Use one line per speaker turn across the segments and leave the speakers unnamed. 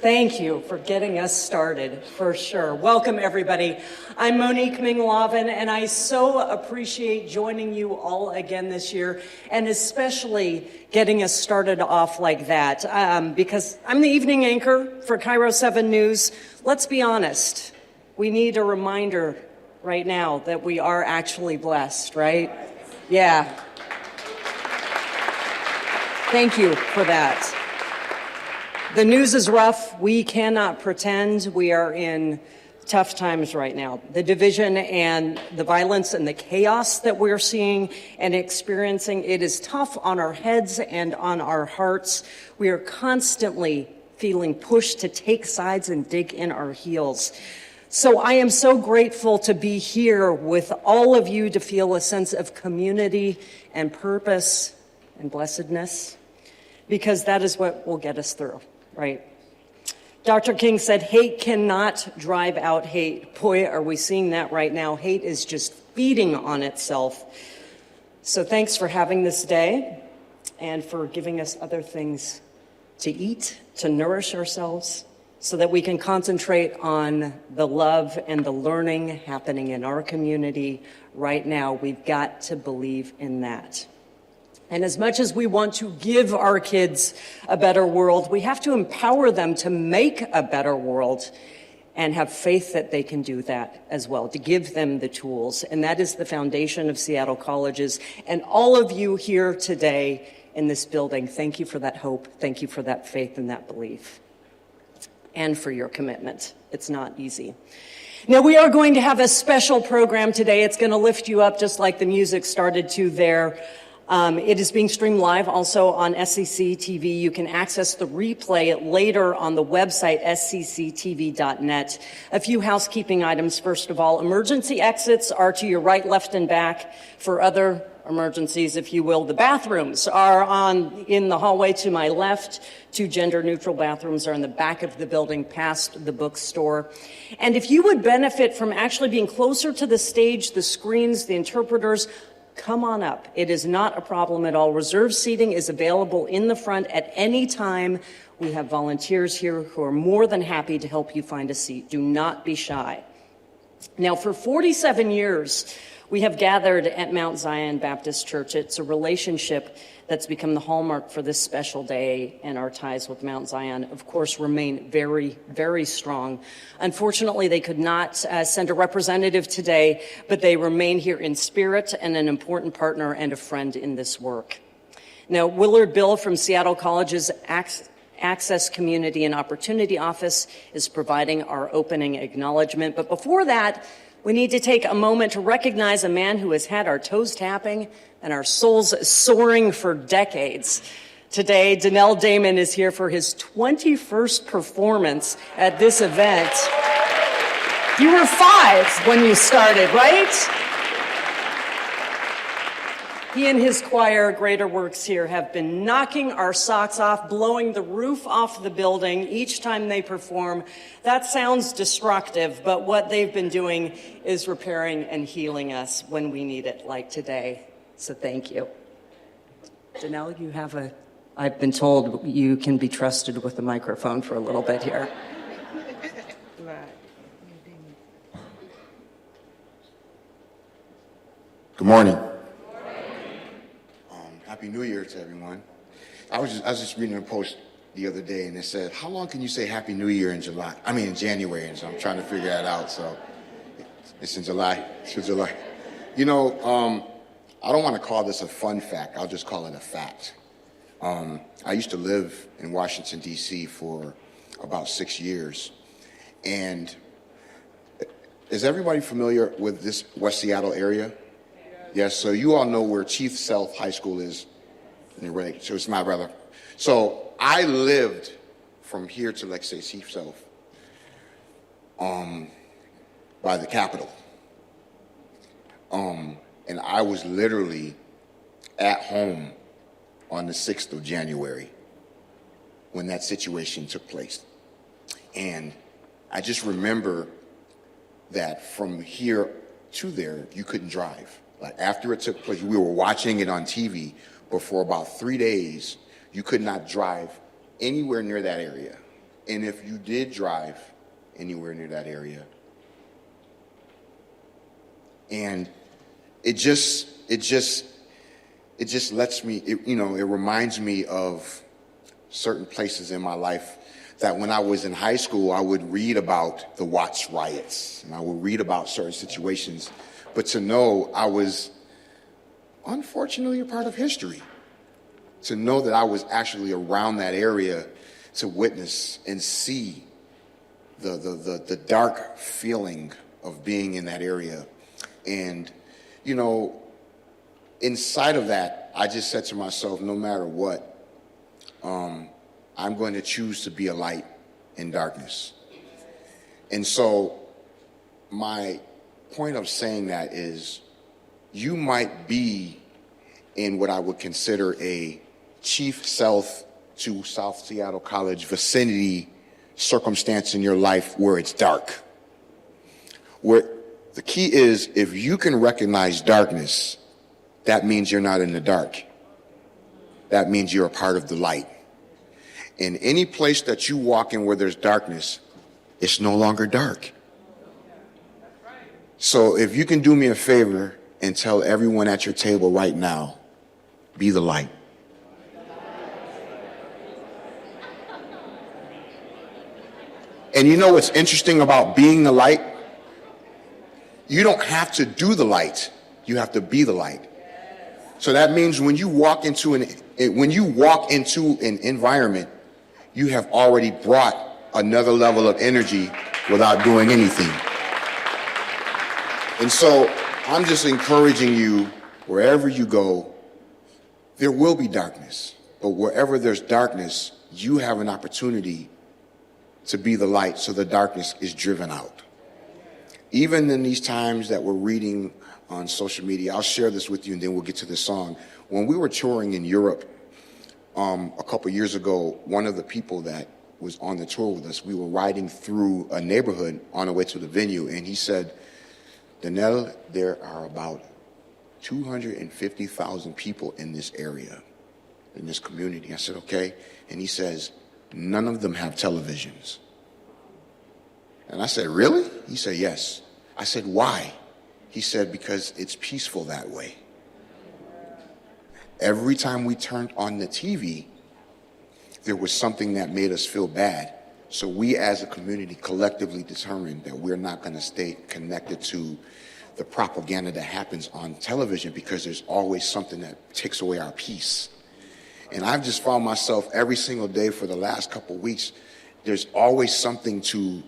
Thank you for getting us started, for sure. Welcome, everybody. I'm Monique Minglavin, and I so appreciate joining you all again this year, and especially getting us started off like that, because I'm the evening anchor for Cairo 7 News. Let's be honest, we need a reminder right now that we are actually blessed, right? Yeah. Thank you for that. The news is rough. We cannot pretend we are in tough times right now. The division and the violence and the chaos that we're seeing and experiencing, it is tough on our heads and on our hearts. We are constantly feeling pushed to take sides and dig in our heels. So I am so grateful to be here with all of you to feel a sense of community and purpose and blessedness, because that is what will get us through. Right. Dr. King said, hate cannot drive out hate. Boy, are we seeing that right now. Hate is just feeding on itself. So thanks for having this day and for giving us other things to eat, to nourish ourselves, so that we can concentrate on the love and the learning happening in our community right now. We've got to believe in that. And as much as we want to give our kids a better world, we have to empower them to make a better world and have faith that they can do that as well, to give them the tools. And that is the foundation of Seattle Colleges. And all of you here today in this building, thank you for that hope. Thank you for that faith and that belief, and for your commitment. It's not easy. Now, we are going to have a special program today. It's going to lift you up just like the music started to there. It is being streamed live also on SCC TV. You can access the replay later on the website, scctv.net. A few housekeeping items. First of all, emergency exits are to your right, left, and back. For other emergencies, if you will, the bathrooms are in the hallway to my left. 2 gender-neutral bathrooms are in the back of the building past the bookstore. And if you would benefit from actually being closer to the stage, the screens, the interpreters, come on up. It is not a problem at all. Reserved seating is available in the front at any time. We have volunteers here who are more than happy to help you find a seat. Do not be shy. Now, for 47 years, we have gathered at Mount Zion Baptist Church. It's a relationship that's become the hallmark for this special day, and our ties with Mount Zion, of course, remain very, very strong. Unfortunately, they could not send a representative today, but they remain here in spirit and an important partner and a friend in this work. Now, Willard Bill from Seattle College's Access Community and Opportunity Office is providing our opening acknowledgement. But before that, we need to take a moment to recognize a man who has had our toes tapping and our souls soaring for decades. Today, Donnell Damon is here for his 21st performance at this event. You were 5 when you started, right? He and his choir, Greater Works here, have been knocking our socks off, blowing the roof off the building each time they perform. That sounds destructive, but what they've been doing is repairing and healing us when we need it, like today. So thank you. Donnell, I've been told you can be trusted with the microphone for a little bit here.
Good morning. Happy New Year to everyone. I was just reading a post the other day, and it said, how long can you say Happy New Year in January? And so I'm trying to figure that out. So it's in July. It's July. You know, I don't want to call this a fun fact. I'll just call it a fact. I used to live in Washington, D.C. for about 6 years. And is everybody familiar with this West Seattle area? Yes, so you all know where Chief Sealth High School is, right? So it's not rather. So I lived from here to, like, say, Chief Sealth, by the Capitol. And I was literally at home on the 6th of January when that situation took place. And I just remember that from here to there, you couldn't drive. Like, after it took place, we were watching it on TV, but for about 3 days, you could not drive anywhere near that area. And if you did drive anywhere near that area, and it just lets me, it reminds me of certain places in my life that when I was in high school, I would read about the Watts riots and I would read about certain situations, but to know I was unfortunately a part of history, to know that I was actually around that area to witness and see the dark feeling of being in that area. And, inside of that, I just said to myself, no matter what, I'm going to choose to be a light in darkness. And so my point of saying that is you might be in what I would consider a Chief South to South Seattle College vicinity circumstance in your life where it's dark. Where the key is, if you can recognize darkness, that means you're not in the dark. That means you're a part of the light. In any place that you walk in where there's darkness, it's no longer dark. So if you can do me a favor and tell everyone at your table right now, be the light. And you know what's interesting about being the light? You don't have to do the light. You have to be the light. So that means when you walk into an environment, you have already brought another level of energy without doing anything. And so I'm just encouraging you, wherever you go, there will be darkness. But wherever there's darkness, you have an opportunity to be the light so the darkness is driven out. Even in these times that we're reading on social media, I'll share this with you and then we'll get to the song. When we were touring in Europe a couple years ago, one of the people that was on the tour with us, we were riding through a neighborhood on our way to the venue, and he said, Danelle, there are about 250,000 people in this area, in this community. I said, okay. And he says, none of them have televisions. And I said, really? He said, yes. I said, why? He said, because it's peaceful that way. Every time we turned on the TV, there was something that made us feel bad. So we as a community collectively determined that we're not going to stay connected to the propaganda that happens on television, because there's always something that takes away our peace. And I've just found myself every single day for the last couple of weeks, there's always something to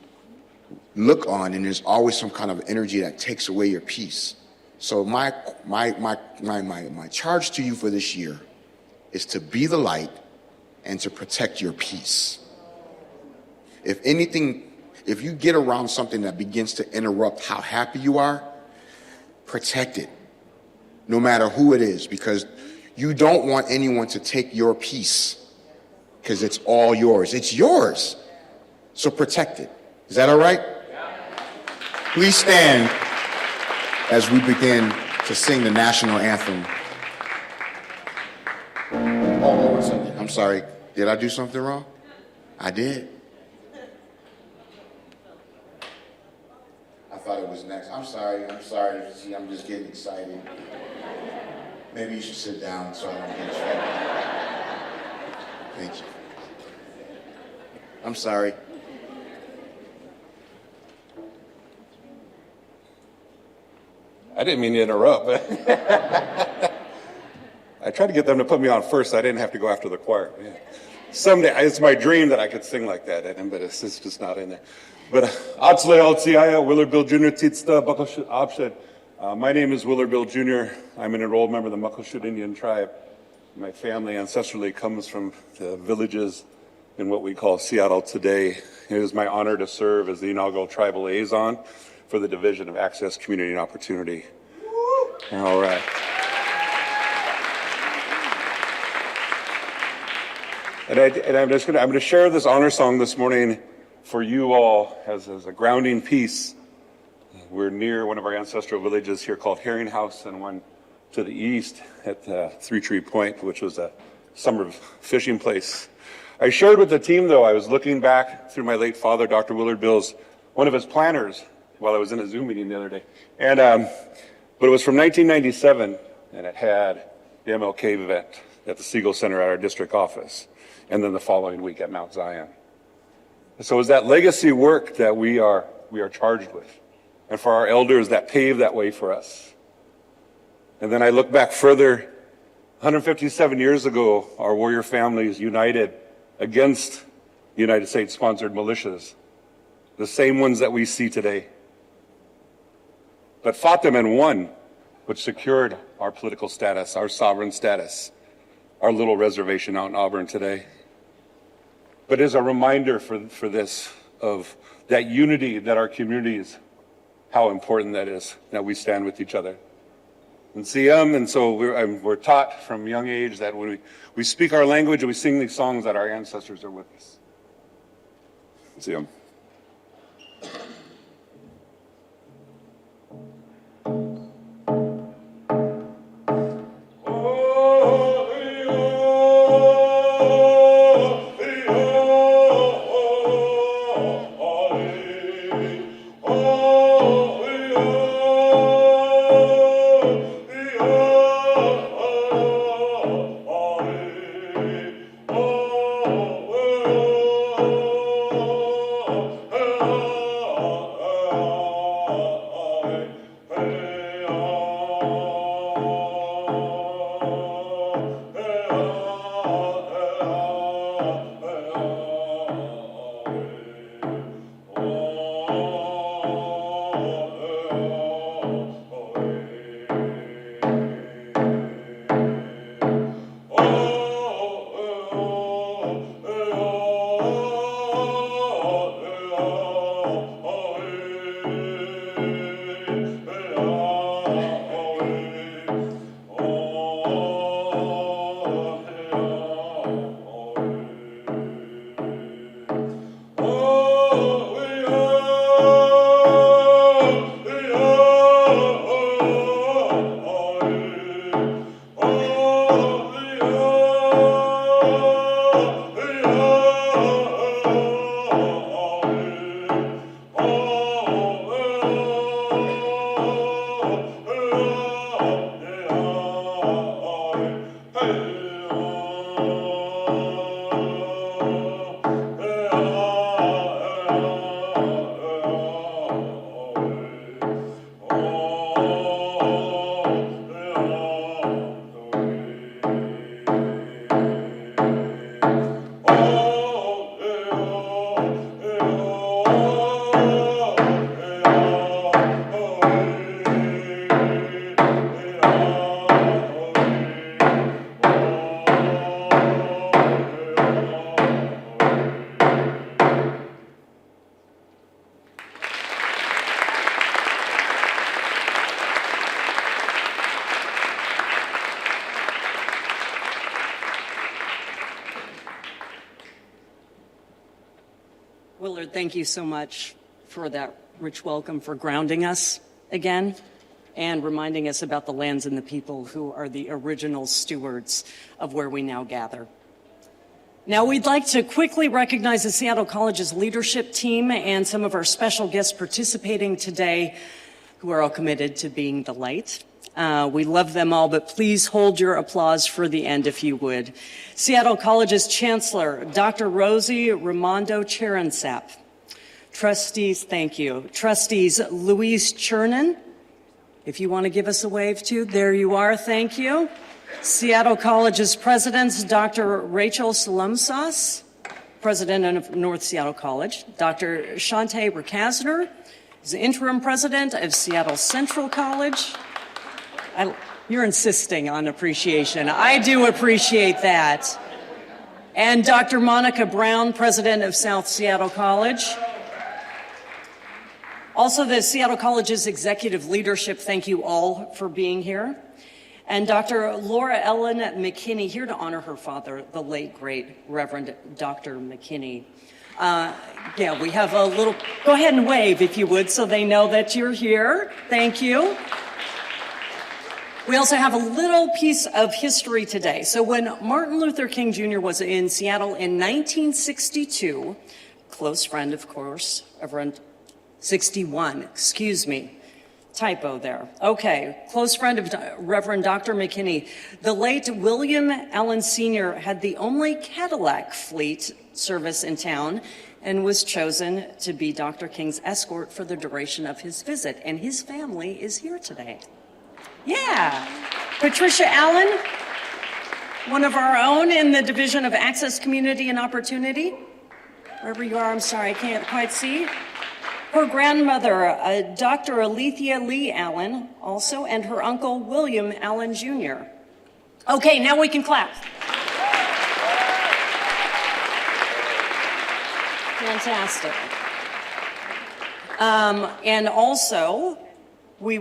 look on, and there's always some kind of energy that takes away your peace. So my charge to you for this year is to be the light and to protect your peace. If anything, if you get around something that begins to interrupt how happy you are, protect it, no matter who it is, because you don't want anyone to take your peace, because it's all yours. It's yours. So protect it. Is that all right? Please stand as we begin to sing the national anthem. Oh, one second. I'm sorry. Did I do something wrong? I did. I thought it was next. I'm sorry. See, I'm just getting excited. Maybe you should sit down so I don't get in trouble. Thank you. I'm sorry.
I didn't mean to interrupt. I tried to get them to put me on first so I didn't have to go after the choir. Yeah. Someday, it's my dream that I could sing like that, but it's just not in there. But Willard Bill Jr. My name is Willard Bill Jr. I'm an enrolled member of the Muckleshoot Indian tribe. My family ancestrally comes from the villages in what we call Seattle today. It is my honor to serve as the inaugural tribal liaison for the Division of Access, Community, and Opportunity. All right. And I'm going to share this honor song this morning for you all as a grounding piece. We're near one of our ancestral villages here called Herring House, and one to the east at Three Tree Point, which was a summer fishing place. I shared with the team, though, I was looking back through my late father, Dr. Willard Bills, one of his planners, while I was in a Zoom meeting the other day. And, but it was from 1997, and it had the MLK event at the Siegel Center at our district office, and then the following week at Mount Zion. So it's that legacy work that we are charged with, and for our elders that paved that way for us. And then I look back further, 157 years ago, our warrior families united against United States-sponsored militias, the same ones that we see today, but fought them and won, which secured our political status, our sovereign status, our little reservation out in Auburn today. But as a reminder for this, of that unity that our communities, how important that is, that we stand with each other. And so we're taught from a young age that when we speak our language and we sing these songs, that our ancestors are with us. Siyam.
Willard, thank you so much for that rich welcome, for grounding us again and reminding us about the lands and the people who are the original stewards of where we now gather. Now, we'd like to quickly recognize the Seattle College's leadership team and some of our special guests participating today who are all committed to being the light. We love them all, but please hold your applause for the end if you would. Seattle College's Chancellor, Dr. Rosie Raimondo Cherensap. Trustees, thank you. Trustees, Louise Chernin, if you want to give us a wave too, there you are, thank you. Seattle College's Presidents, Dr. Rachel Salumsas, President of North Seattle College. Dr. Shante Rakasner is the Interim President of Seattle Central College. You're insisting on appreciation. I do appreciate that. And Dr. Monica Brown, President of South Seattle College. Also, the Seattle College's executive leadership, thank you all for being here. And Dr. Laura Ellen McKinney, here to honor her father, the late, great Reverend Dr. McKinney. Yeah, we have a little, go ahead and wave if you would so they know that you're here. Thank you. We also have a little piece of history today. So when Martin Luther King Jr. was in Seattle in 1962, close friend, of course, Reverend 61, excuse me. Typo there. Okay, close friend of Reverend Dr. McKinney. The late William Allen Sr. had the only Cadillac fleet service in town and was chosen to be Dr. King's escort for the duration of his visit. And his family is here today. Yeah. Patricia Allen, one of our own in the Division of Access, Community, and Opportunity. Wherever you are, I'm sorry, I can't quite see. Her grandmother, Dr. Alethea Lee Allen, also, and her uncle, William Allen Jr. Okay, now we can clap. Fantastic. And also, we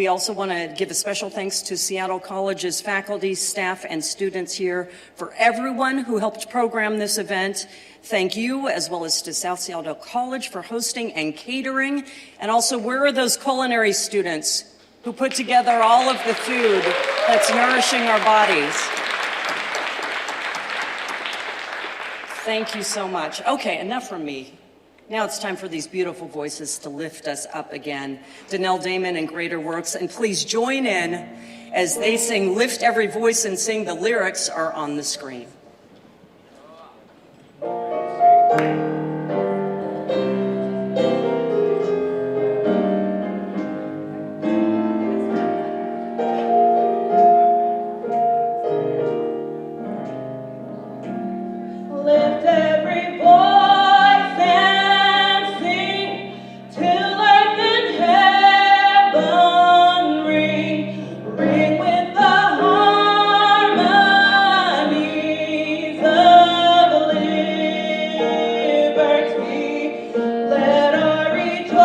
also want to give a special thanks to Seattle College's faculty, staff, and students here for everyone who helped program this event. Thank you, as well as to South Seattle College for hosting and catering. And also, where are those culinary students who put together all of the food that's nourishing our bodies? Thank you so much. Okay, enough from me. Now it's time for these beautiful voices to lift us up again. Danelle Damon and Greater Works, and please join in as they sing Lift Every Voice and Sing. The lyrics are on the screen.
Lift every voice and sing till earth and heaven ring with the harmonies of liberty. Let our rejoicing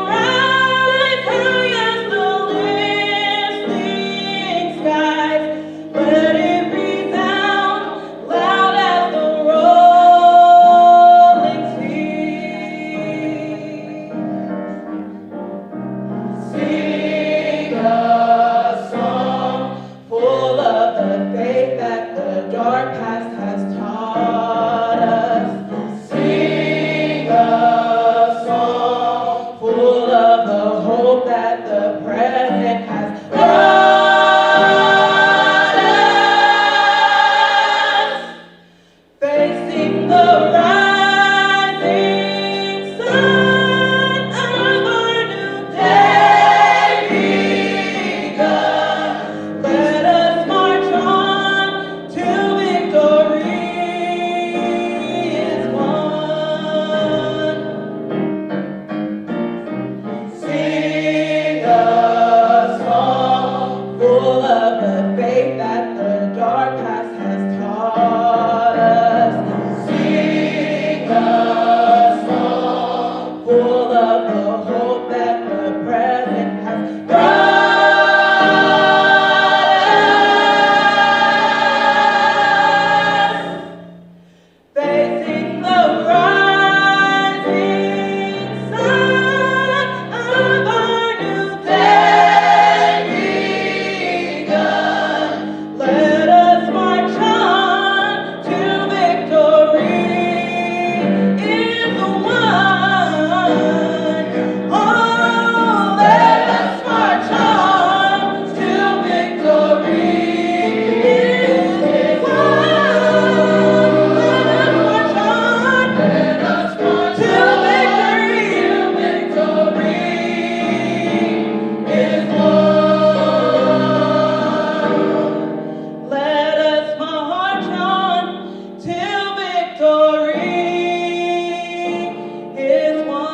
rise high as the listening skies. Let it resound loud as the rolling sea. Sing a song full of the faith that the dark past has taught us. Sing a song full of the hope that the present has brought us. Facing the rising sun of our new day begun. Let us march on till victory is won. Sing a song full of the faith that the dark past has taught us. Sing a song full of the hope that the present has brought us. Facing the rising sun of our new day begun. Let us march on till victory is won. Oh, let us march on till victory is won. Let us march on till victory is won. Let us march on till victory is won.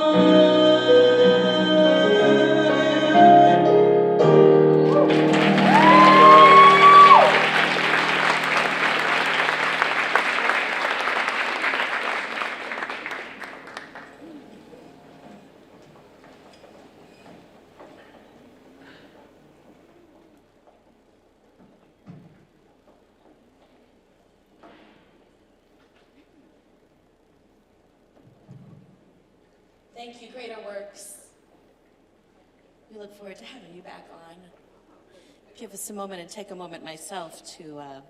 Thank you, Greater Works. We look forward to having you back on. Give us a moment and take a moment myself to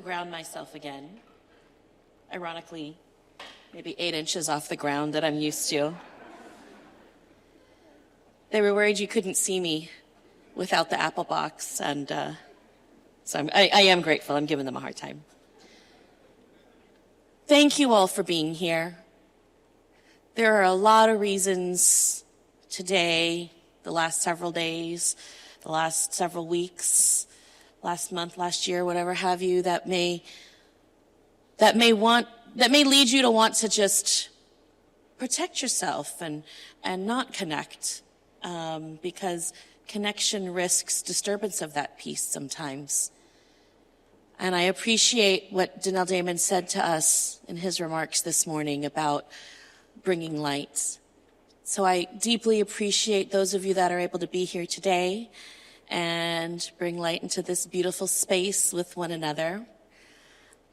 ground myself again. Ironically, maybe 8 inches off the ground that I'm used to. They were worried you couldn't see me without the apple box, and so I am grateful. I'm giving them a hard time. Thank you all for being here. There are a lot of reasons today, the last several days, the last several weeks, last month, last year, whatever have you, that may lead you to want to just protect yourself and not connect, because connection risks disturbance of that peace sometimes. And I appreciate what Danelle Damon said to us in his remarks this morning about bringing light. So I deeply appreciate those of you that are able to be here today and bring light into this beautiful space with one another.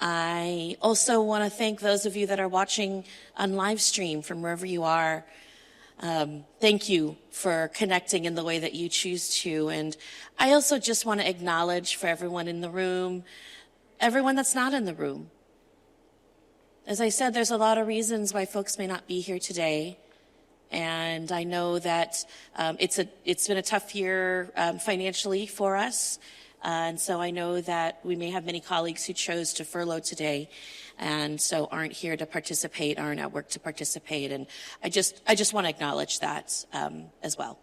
I also want to thank those of you that are watching on live stream from wherever you are. Thank you for connecting in the way that you choose to. And I also just want to acknowledge for everyone in the room, everyone that's not in the room. As I said, there's a lot of reasons why folks may not be here today. And I know that it's been a tough year financially for us. And so I know that we may have many colleagues who chose to furlough today and so aren't here to participate, aren't at work to participate. And I just want to acknowledge that as well.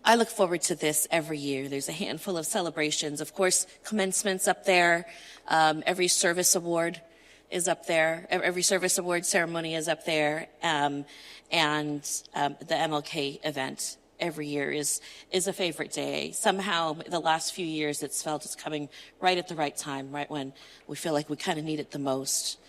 I look forward to this every year. There's a handful of celebrations. Of course, commencement's up there. Every service award is up there. Every service award ceremony is up there. And the MLK event every year is a favorite day. Somehow, the last few years, it's felt it's coming right at the right time, right when we feel like we kind of need it the most.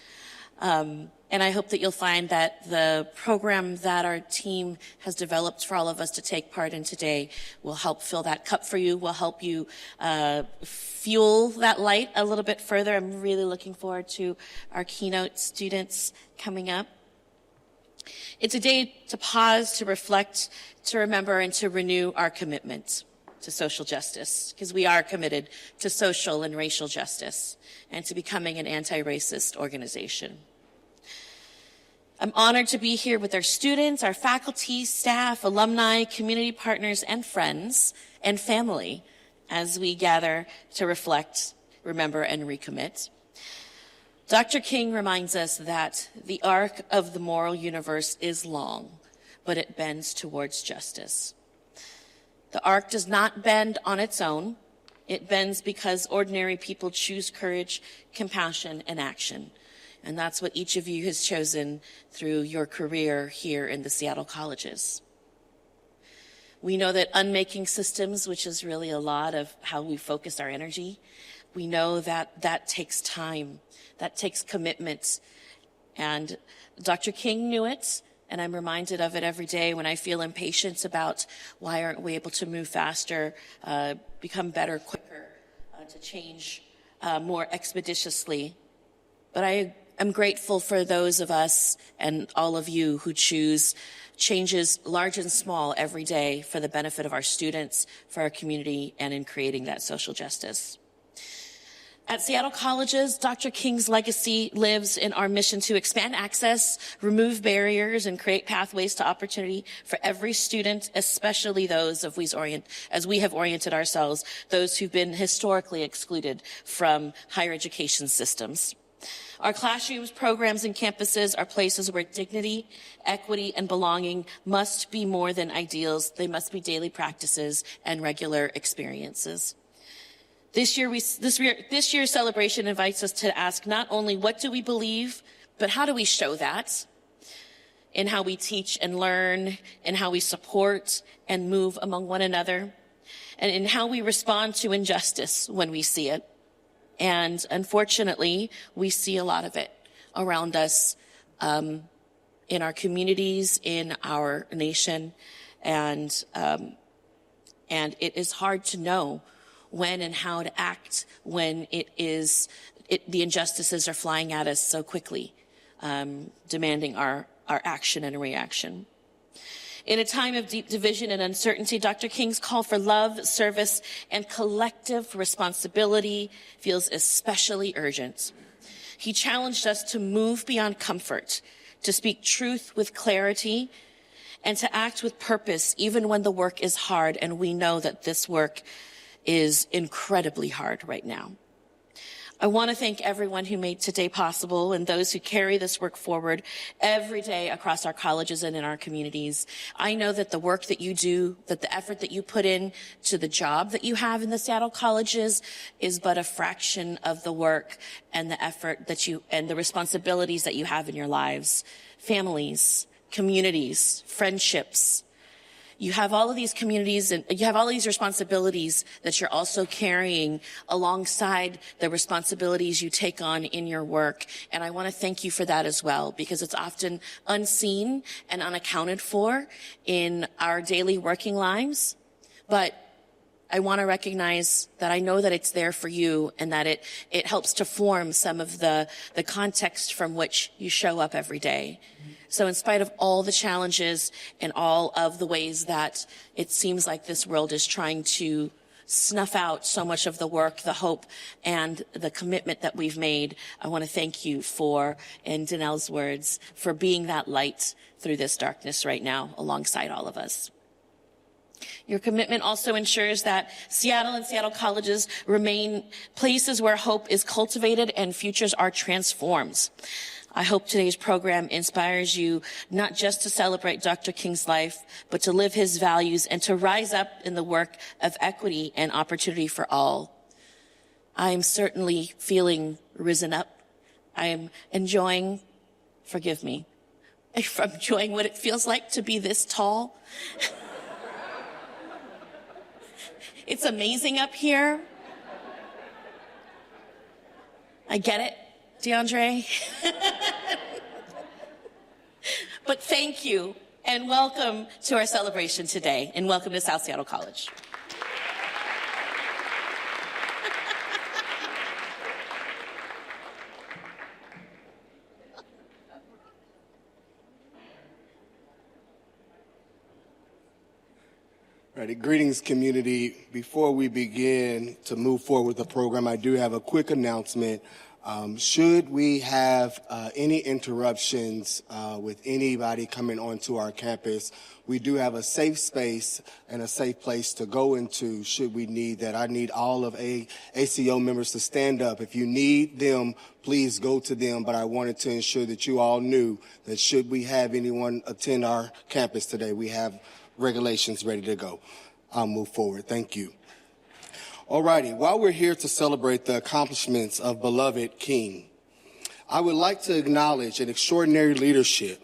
And I hope that you'll find that the program that our team has developed for all of us to take part in today will help fill that cup for you, will help you fuel that light a little bit further. I'm really looking forward to our keynote students coming up. It's a day to pause, to reflect, to remember, and to renew our commitment to social justice, because we are committed to social and racial justice and to becoming an anti-racist organization. I'm honored to be here with our students, our faculty, staff, alumni, community partners, and friends and family as we gather to reflect, remember, and recommit. Dr. King reminds us that the arc of the moral universe is long, but it bends towards justice. The arc does not bend on its own. It bends because ordinary people choose courage, compassion, and action. And that's what each of you has chosen through your career here in the Seattle colleges. We know that unmaking systems, which is really a lot of how we focus our energy, we know that that takes time, that takes commitment. And Dr. King knew it, and I'm reminded of it every day when I feel impatient about why aren't we able to move faster, become better, quicker, to change more expeditiously. But I'm grateful for those of us and all of you who choose changes large and small every day for the benefit of our students, for our community, and in creating that social justice. At Seattle Colleges, Dr. King's legacy lives in our mission to expand access, remove barriers, and create pathways to opportunity for every student, especially those as we have oriented ourselves, those who've been historically excluded from higher education systems. Our classrooms, programs, and campuses are places where dignity, equity, and belonging must be more than ideals. They must be daily practices and regular experiences. This year's celebration invites us to ask not only what do we believe, but how do we show that in how we teach and learn, in how we support and move among one another, and in how we respond to injustice when we see it. And unfortunately, we see a lot of it around us, in our communities, in our nation, and it is hard to know when and how to act when the injustices are flying at us so quickly, demanding our action and reaction. In a time of deep division and uncertainty, Dr. King's call for love, service, and collective responsibility feels especially urgent. He challenged us to move beyond comfort, to speak truth with clarity, and to act with purpose even when the work is hard, and we know that this work is incredibly hard right now. I want to thank everyone who made today possible and those who carry this work forward every day across our colleges and in our communities. I know that the work that you do, that the effort that you put in to the job that you have in the Seattle colleges is but a fraction of the work and the effort that you, and the responsibilities that you have in your lives. Families, communities, friendships. You have all of these communities and you have all these responsibilities that you're also carrying alongside the responsibilities you take on in your work. And I want to thank you for that as well, because it's often unseen and unaccounted for in our daily working lives. But I want to recognize that I know that it's there for you and that it helps to form some of the context from which you show up every day. So in spite of all the challenges and all of the ways that it seems like this world is trying to snuff out so much of the work, the hope, and the commitment that we've made, I want to thank you for, in Danelle's words, for being that light through this darkness right now alongside all of us. Your commitment also ensures that Seattle and Seattle colleges remain places where hope is cultivated and futures are transformed. I hope today's program inspires you not just to celebrate Dr. King's life, but to live his values and to rise up in the work of equity and opportunity for all. I am certainly feeling risen up. I am enjoying, forgive me, I'm enjoying what it feels like to be this tall. It's amazing up here. I get it, DeAndre. But thank you and welcome to our celebration today, and welcome to South Seattle College.
Ready. Greetings, community. Before we begin to move forward with the program, I do have a quick announcement. Should we have any interruptions with anybody coming onto our campus, we do have a safe space and a safe place to go into should we need that. I need all of ACO members to stand up. If you need them, please go to them, but I wanted to ensure that you all knew that should we have anyone attend our campus today, we have regulations ready to go. I'll move forward. Thank you. Alrighty, while we're here to celebrate the accomplishments of beloved King, I would like to acknowledge an extraordinary leadership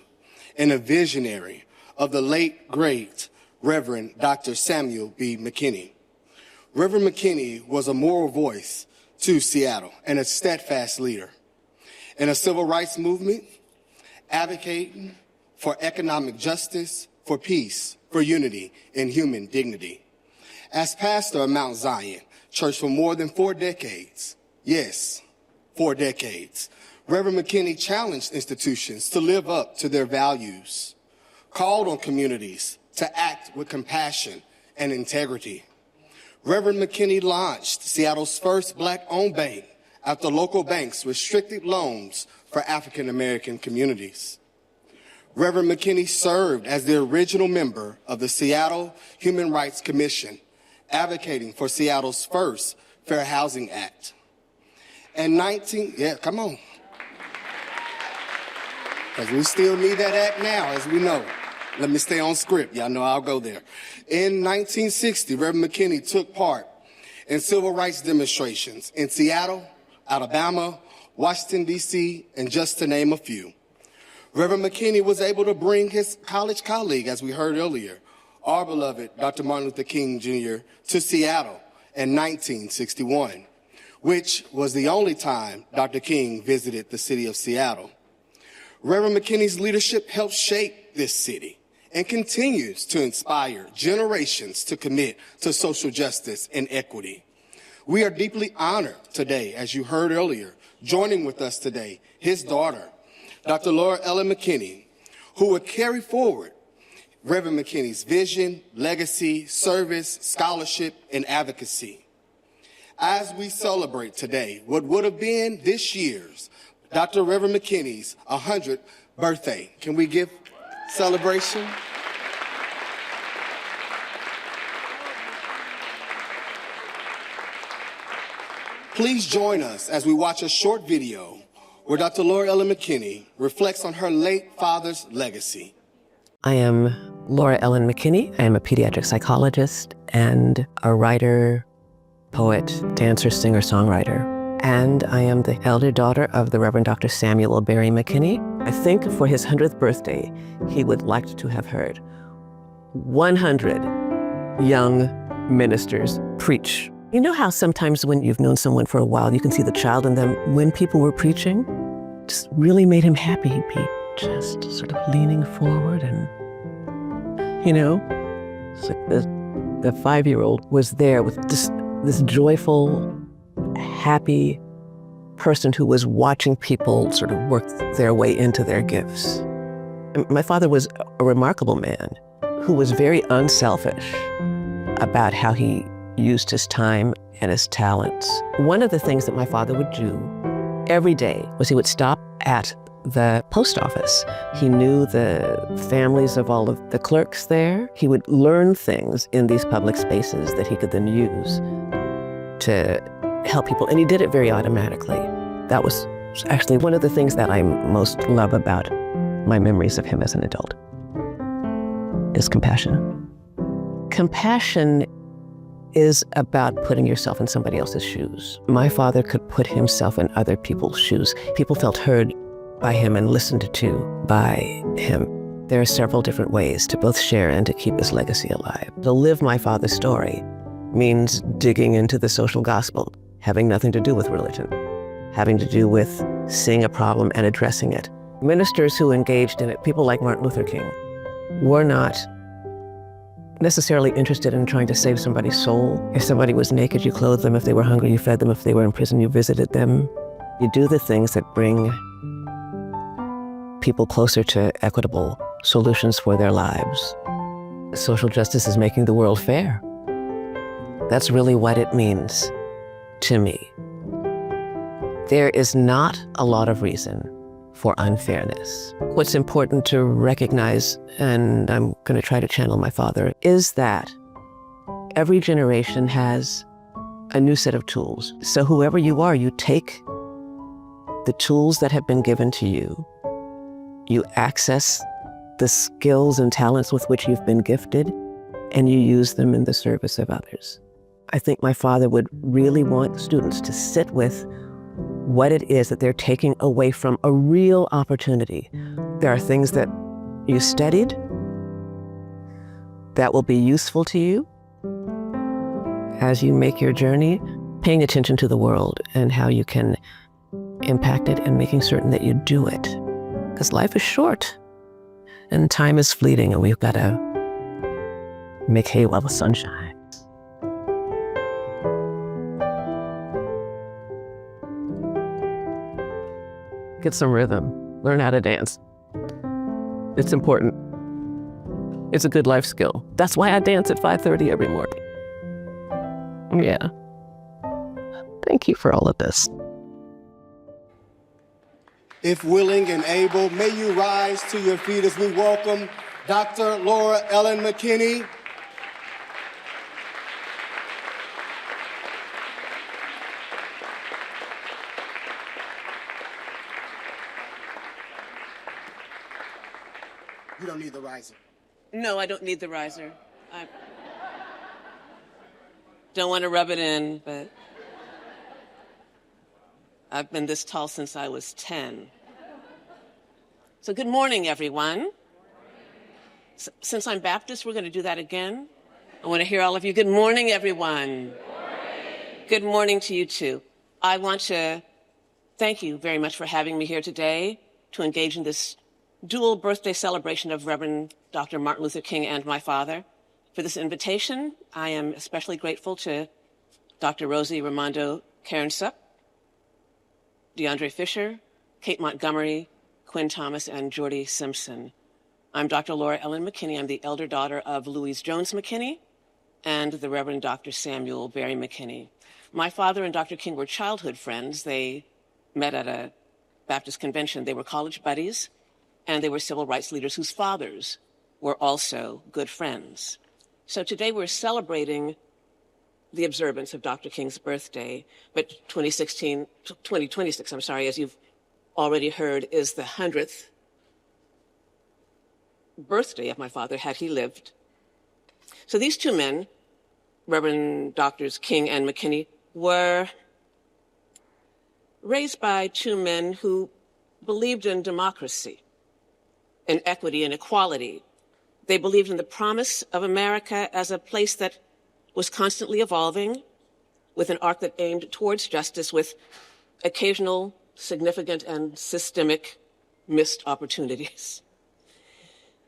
and a visionary of the late, great Reverend Dr. Samuel B. McKinney. Reverend McKinney was a moral voice to Seattle and a steadfast leader in a civil rights movement, advocating for economic justice, for peace, for unity, and human dignity. As pastor of Mount Zion Church for more than 4 decades, yes, 4 decades, Reverend McKinney challenged institutions to live up to their values, called on communities to act with compassion and integrity. Reverend McKinney launched Seattle's first Black-owned bank after local banks restricted loans for African-American communities. Reverend McKinney served as the original member of the Seattle Human Rights Commission, advocating for Seattle's first Fair Housing Act. And come on. Because we still need that act now, as we know. Let me stay on script. Y'all know I'll go there. In 1960, Reverend McKinney took part in civil rights demonstrations in Seattle, Alabama, Washington, D.C., and just to name a few. Reverend McKinney was able to bring his college colleague, as we heard earlier, our beloved Dr. Martin Luther King Jr., to Seattle in 1961, which was the only time Dr. King visited the city of Seattle. Reverend McKinney's leadership helped shape this city and continues to inspire generations to commit to social justice and equity. We are deeply honored today, as you heard earlier, joining with us today, his daughter, Dr. Laura Ellen McKinney, who will carry forward Reverend McKinney's vision, legacy, service, scholarship, and advocacy. As we celebrate today what would have been this year's Dr. Reverend McKinney's 100th birthday, can we give celebration? Please join us as we watch a short video where Dr. Laura Ellen McKinney reflects on her late father's legacy.
I am Laura Ellen McKinney. I am a pediatric psychologist and a writer, poet, dancer, singer, songwriter. And I am the elder daughter of the Reverend Dr. Samuel Barry McKinney. I think for his 100th birthday, he would like to have heard 100 young ministers preach. You know how sometimes when you've known someone for a while, you can see the child in them. When people were preaching, just really made him happy. He'd be just sort of leaning forward and, it's like the 5-year-old was there with just this joyful, happy person who was watching people sort of work their way into their gifts. And my father was a remarkable man who was very unselfish about how he used his time and his talents. One of the things that my father would do every day was he would stop at the post office. He knew the families of all of the clerks there. He would learn things in these public spaces that he could then use to help people, and he did it very automatically. That was actually one of the things that I most love about my memories of him as an adult, is compassion. Compassion is about putting yourself in somebody else's shoes. My father could put himself in other people's shoes. People felt heard by him and listened to by him. There are several different ways to both share and to keep his legacy alive. To live my father's story means digging into the social gospel, having nothing to do with religion, having to do with seeing a problem and addressing it. Ministers who engaged in it, people like Martin Luther King, were not necessarily interested in trying to save somebody's soul. If somebody was naked, you clothed them. If they were hungry, you fed them. If they were in prison, you visited them. You do the things that bring people closer to equitable solutions for their lives. Social justice is making the world fair. That's really what it means to me. There is not a lot of reason for unfairness. What's important to recognize, and I'm going to try to channel my father, is that every generation has a new set of tools. So whoever you are, you take the tools that have been given to you, you access the skills and talents with which you've been gifted, and you use them in the service of others. I think my father would really want students to sit with what it is that they're taking away from a real opportunity. There are things that you studied that will be useful to you as you make your journey, paying attention to the world and how you can impact it and making certain that you do it. Because life is short and time is fleeting, and we've got to make hay while the sun shines. Get some rhythm. Learn how to dance. It's important. It's a good life skill. That's why I dance at 5:30 every morning. Yeah. Thank you for all of this.
If willing and able, may you rise to your feet as we welcome Dr. Laura Ellen McKinney. You don't need the riser.
No, I don't need the riser. I don't want to rub it in, but I've been this tall since I was 10. So good morning, everyone. Since I'm Baptist, we're going to do that again. I want to hear all of you. Good morning, everyone. Good morning to you, too. I want to thank you very much for having me here today to engage in this dual birthday celebration of Reverend Dr. Martin Luther King and my father. For this invitation, I am especially grateful to Dr. Rosie Raimondo Cairnsup, DeAndre Fisher, Kate Montgomery, Quinn Thomas, and Jordy Simpson. I'm Dr. Laura Ellen McKinney. I'm the elder daughter of Louise Jones McKinney and the Reverend Dr. Samuel Barry McKinney. My father and Dr. King were childhood friends. They met at a Baptist convention. They were college buddies, and they were civil rights leaders whose fathers were also good friends. So today we're celebrating the observance of Dr. King's birthday, but 2026, as you've already heard, is the 100th birthday of my father, had he lived. So these two men, Reverend Doctors King and McKinney, were raised by two men who believed in democracy, in equity and equality. They believed in the promise of America as a place that was constantly evolving, with an arc that aimed towards justice, with occasional significant and systemic missed opportunities.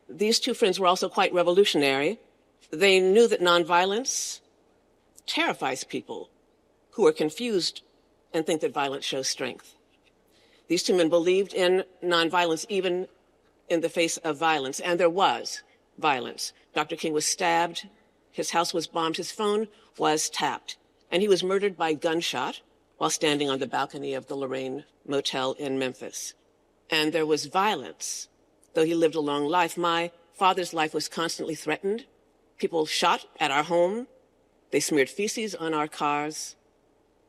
These two friends were also quite revolutionary. They knew that nonviolence terrifies people who are confused and think that violence shows strength. These two men believed in nonviolence even in the face of violence, and there was violence. Dr. King was stabbed, his house was bombed, his phone was tapped, and he was murdered by gunshot while standing on the balcony of the Lorraine Motel in Memphis. And there was violence. Though he lived a long life, my father's life was constantly threatened. People shot at our home. They smeared feces on our cars.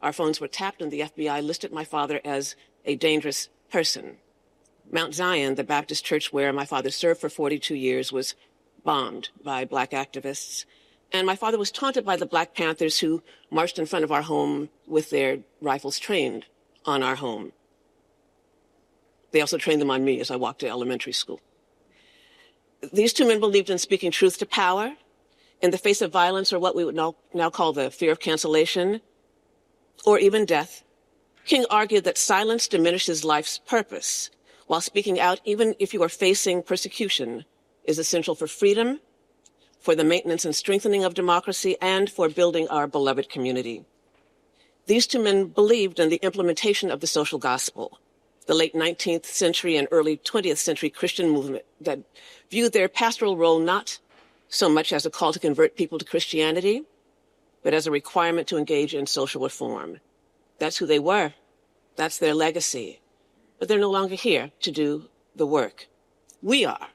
Our phones were tapped, and the FBI listed my father as a dangerous person. Mount Zion, the Baptist church where my father served for 42 years, was bombed by Black activists. And my father was taunted by the Black Panthers who marched in front of our home with their rifles trained on our home. They also trained them on me as I walked to elementary school. These two men believed in speaking truth to power in the face of violence, or what we would now call the fear of cancellation, or even death. King argued that silence diminishes life's purpose, while speaking out, even if you are facing persecution, is essential for freedom, for the maintenance and strengthening of democracy, and for building our beloved community. These two men believed in the implementation of the social gospel, the late 19th century and early 20th century Christian movement that viewed their pastoral role not so much as a call to convert people to Christianity, but as a requirement to engage in social reform. That's who they were. That's their legacy. But they're no longer here to do the work. We are.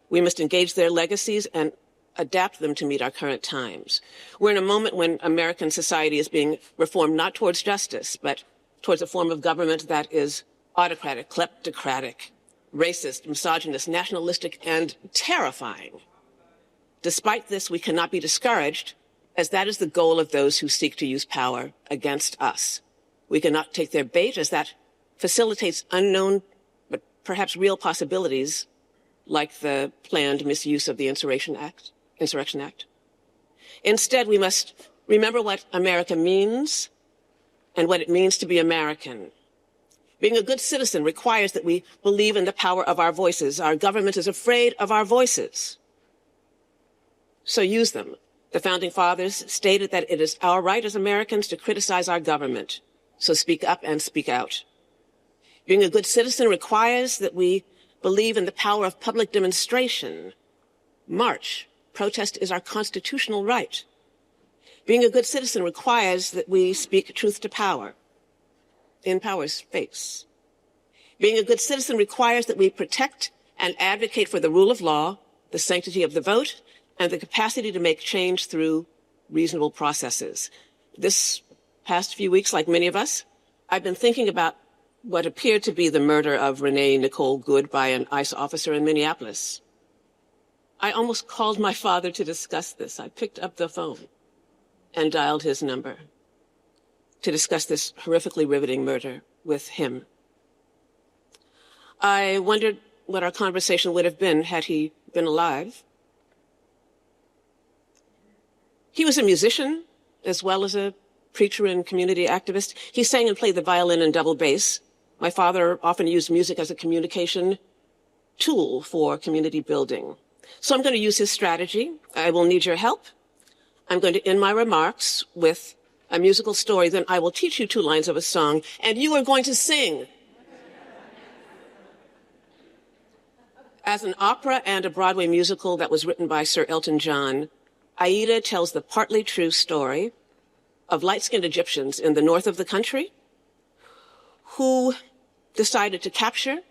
We must engage their legacies and adapt them to meet our current times. We're in a moment when American society is being reformed not towards justice, but towards a form of government that is autocratic, kleptocratic, racist, misogynist, nationalistic, and terrifying. Despite this, we cannot be discouraged, as that is the goal of those who seek to use power against us. We cannot take their bait, as that facilitates unknown but perhaps real possibilities, like the planned misuse of the Insurrection Act. Instead, we must remember what America means and what it means to be American. Being a good citizen requires that we believe in the power of our voices. Our government is afraid of our voices, so use them. The Founding Fathers stated that it is our right as Americans to criticize our government, so speak up and speak out. Being a good citizen requires that we believe in the power of public demonstration. March, protest is our constitutional right. Being a good citizen requires that we speak truth to power, in power's face. Being a good citizen requires that we protect and advocate for the rule of law, the sanctity of the vote, and the capacity to make change through reasonable processes. This past few weeks, like many of us, I've been thinking about what appeared to be the murder of Renee Nicole Good by an ICE officer in Minneapolis. I almost called my father to discuss this. I picked up the phone and dialed his number to discuss this horrifically riveting murder with him. I wondered what our conversation would have been had he been alive. He was a musician as well as a preacher and community activist. He sang and played the violin and double bass. My father often used music as a communication tool for community building. So I'm going to use his strategy. I will need your help. I'm going to end my remarks with a musical story. Then I will teach you 2 lines of a song, and you are going to sing
As an opera and a Broadway musical that was written by Sir Elton John, Aida tells the partly true story of light-skinned Egyptians in the north of the country who decided to capture,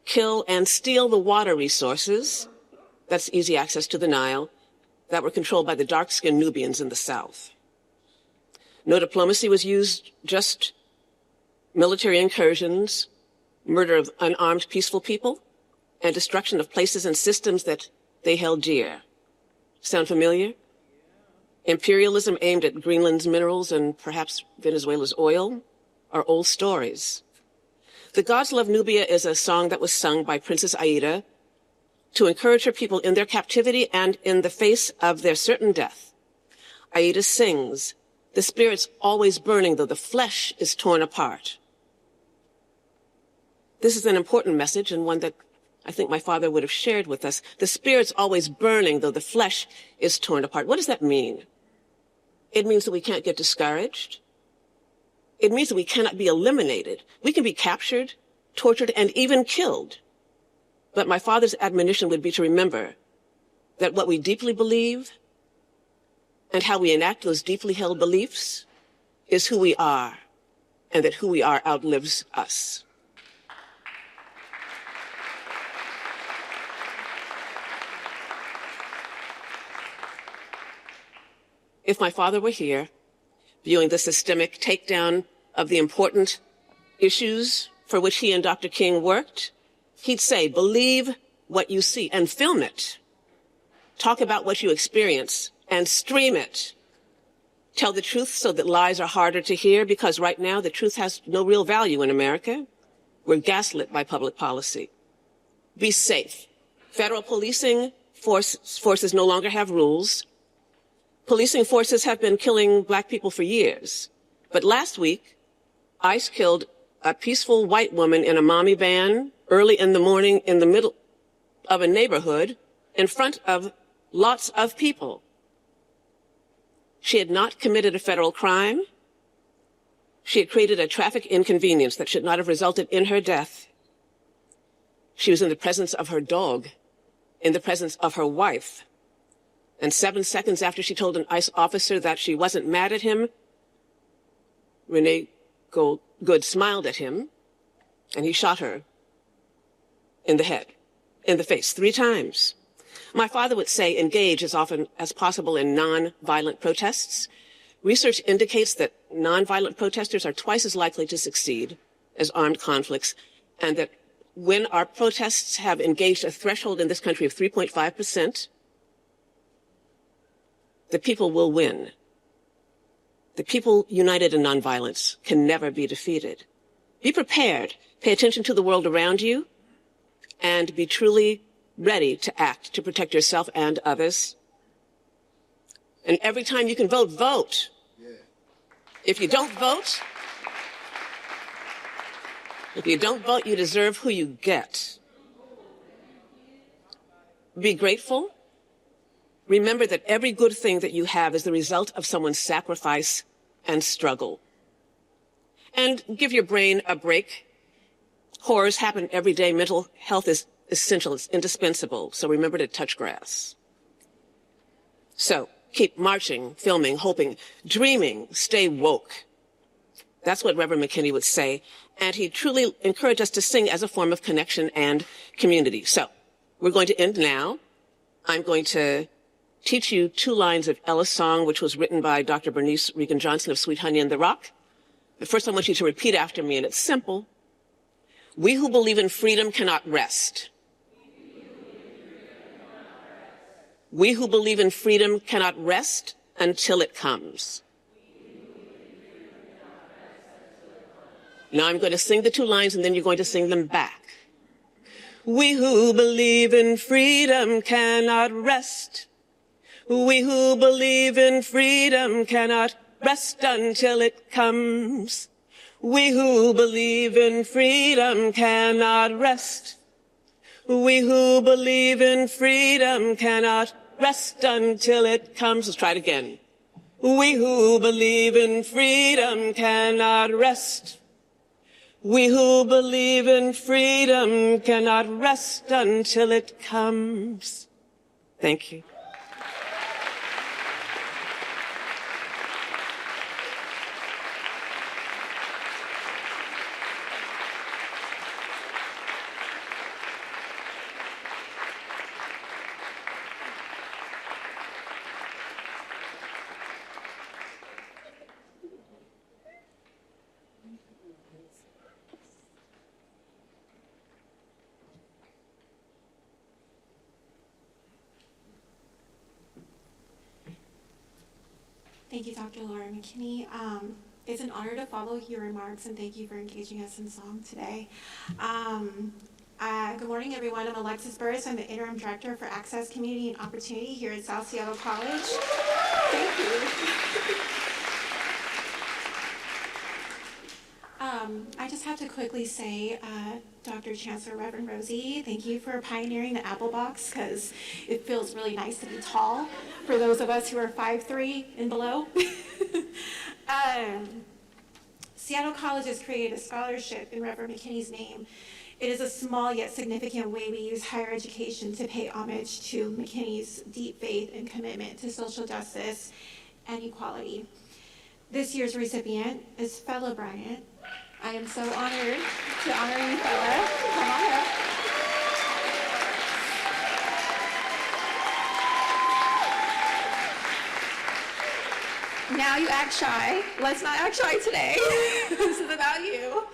kill, and steal the water resources, that's easy access to the Nile, that were controlled by the dark-skinned Nubians in the south. No diplomacy was used, just military incursions, murder of unarmed peaceful people, and destruction of places and systems that they held dear. Sound familiar? Imperialism aimed at Greenland's minerals and perhaps Venezuela's oil are old stories. The Gods Love Nubia is a song that was sung by Princess Aida to encourage her people in their captivity and in the face of their certain death. Aida sings, "The spirit's always burning though the flesh is torn apart." This is an important message and one that I think my father would have shared with us. The spirit's always burning though the flesh is torn apart. What does that mean? It means that we can't get discouraged. It means that we cannot be eliminated. We can be captured, tortured, and even killed. But my father's admonition would be to remember that what we deeply believe and how we enact those deeply held beliefs is who we are, and that who we are outlives us. If my father were here, viewing the systemic takedown of the important issues for which he and Dr. King worked, he'd say, believe what you see and film it. Talk about what you experience and stream it. Tell the truth so that lies are harder to hear, because right now the truth has no real value in America. We're gaslit by public policy. Be safe. Federal policing forces no longer have rules. Policing forces have been killing black people for years. But last week, ICE killed a peaceful white woman in a mommy van early in the morning in the middle of a neighborhood in front of lots of people. She had not committed a federal crime. She had created a traffic inconvenience that should not have resulted in her death. She was in the presence of her dog, in the presence of her wife. And 7 seconds after she told an ICE officer that she wasn't mad at him, Renee Good smiled at him, and he shot her in the head, in the face, 3 times. My father would say, engage as often as possible in non-violent protests. Research indicates that non-violent protesters are twice as likely to succeed as armed conflicts, and that when our protests have engaged a threshold in this country of 3.5%, the people will win. The people united in nonviolence can never be defeated. Be prepared. Pay attention to the world around you, and be truly ready to act to protect yourself and others. And every time you can vote, vote. If you don't vote, you deserve who you get. Be grateful. Remember that every good thing that you have is the result of someone's sacrifice and struggle. And give your brain a break. Horrors happen every day. Mental health is essential. It's indispensable. So remember to touch grass. So keep marching, filming, hoping, dreaming, stay woke. That's what Reverend McKinney would say. And he truly encouraged us to sing as a form of connection and community. So we're going to end now. I'm going to teach you 2 lines of Ella's song, which was written by Dr. Bernice Regan Johnson of Sweet Honey in the Rock. But first I want you to repeat after me, and it's simple. We who believe in freedom cannot rest. We who believe in freedom cannot rest until it comes. Now I'm going to sing the 2 lines, and then you're going to sing them back. We who believe in freedom cannot rest. We who believe in freedom cannot rest until it comes. We who believe in freedom cannot rest. We who believe in freedom cannot rest until it comes. Let's try it again. We who believe in freedom cannot rest. We who believe in freedom cannot rest until it comes. Thank you.
Thank you, Dr. Laura McKinney. It's an honor to follow your remarks, and thank you for engaging us in song today. Good morning, everyone. I'm Alexis Burris. I'm the Interim Director for Access, Community, and Opportunity here at South Seattle College. Thank you. I just have to quickly say, Dr. Chancellor, Reverend Rosie, thank you for pioneering the Apple Box, because it feels really nice to be tall for those of us who are 5'3" and below. Seattle College has created a scholarship in Reverend McKinney's name. It is a small yet significant way we use higher education to pay homage to McKinney's deep faith and commitment to social justice and equality. This year's recipient is Fella Bryant. I am so honored to honor you, Fella. Come on up. Now you act shy. Let's not act shy today. This is about you.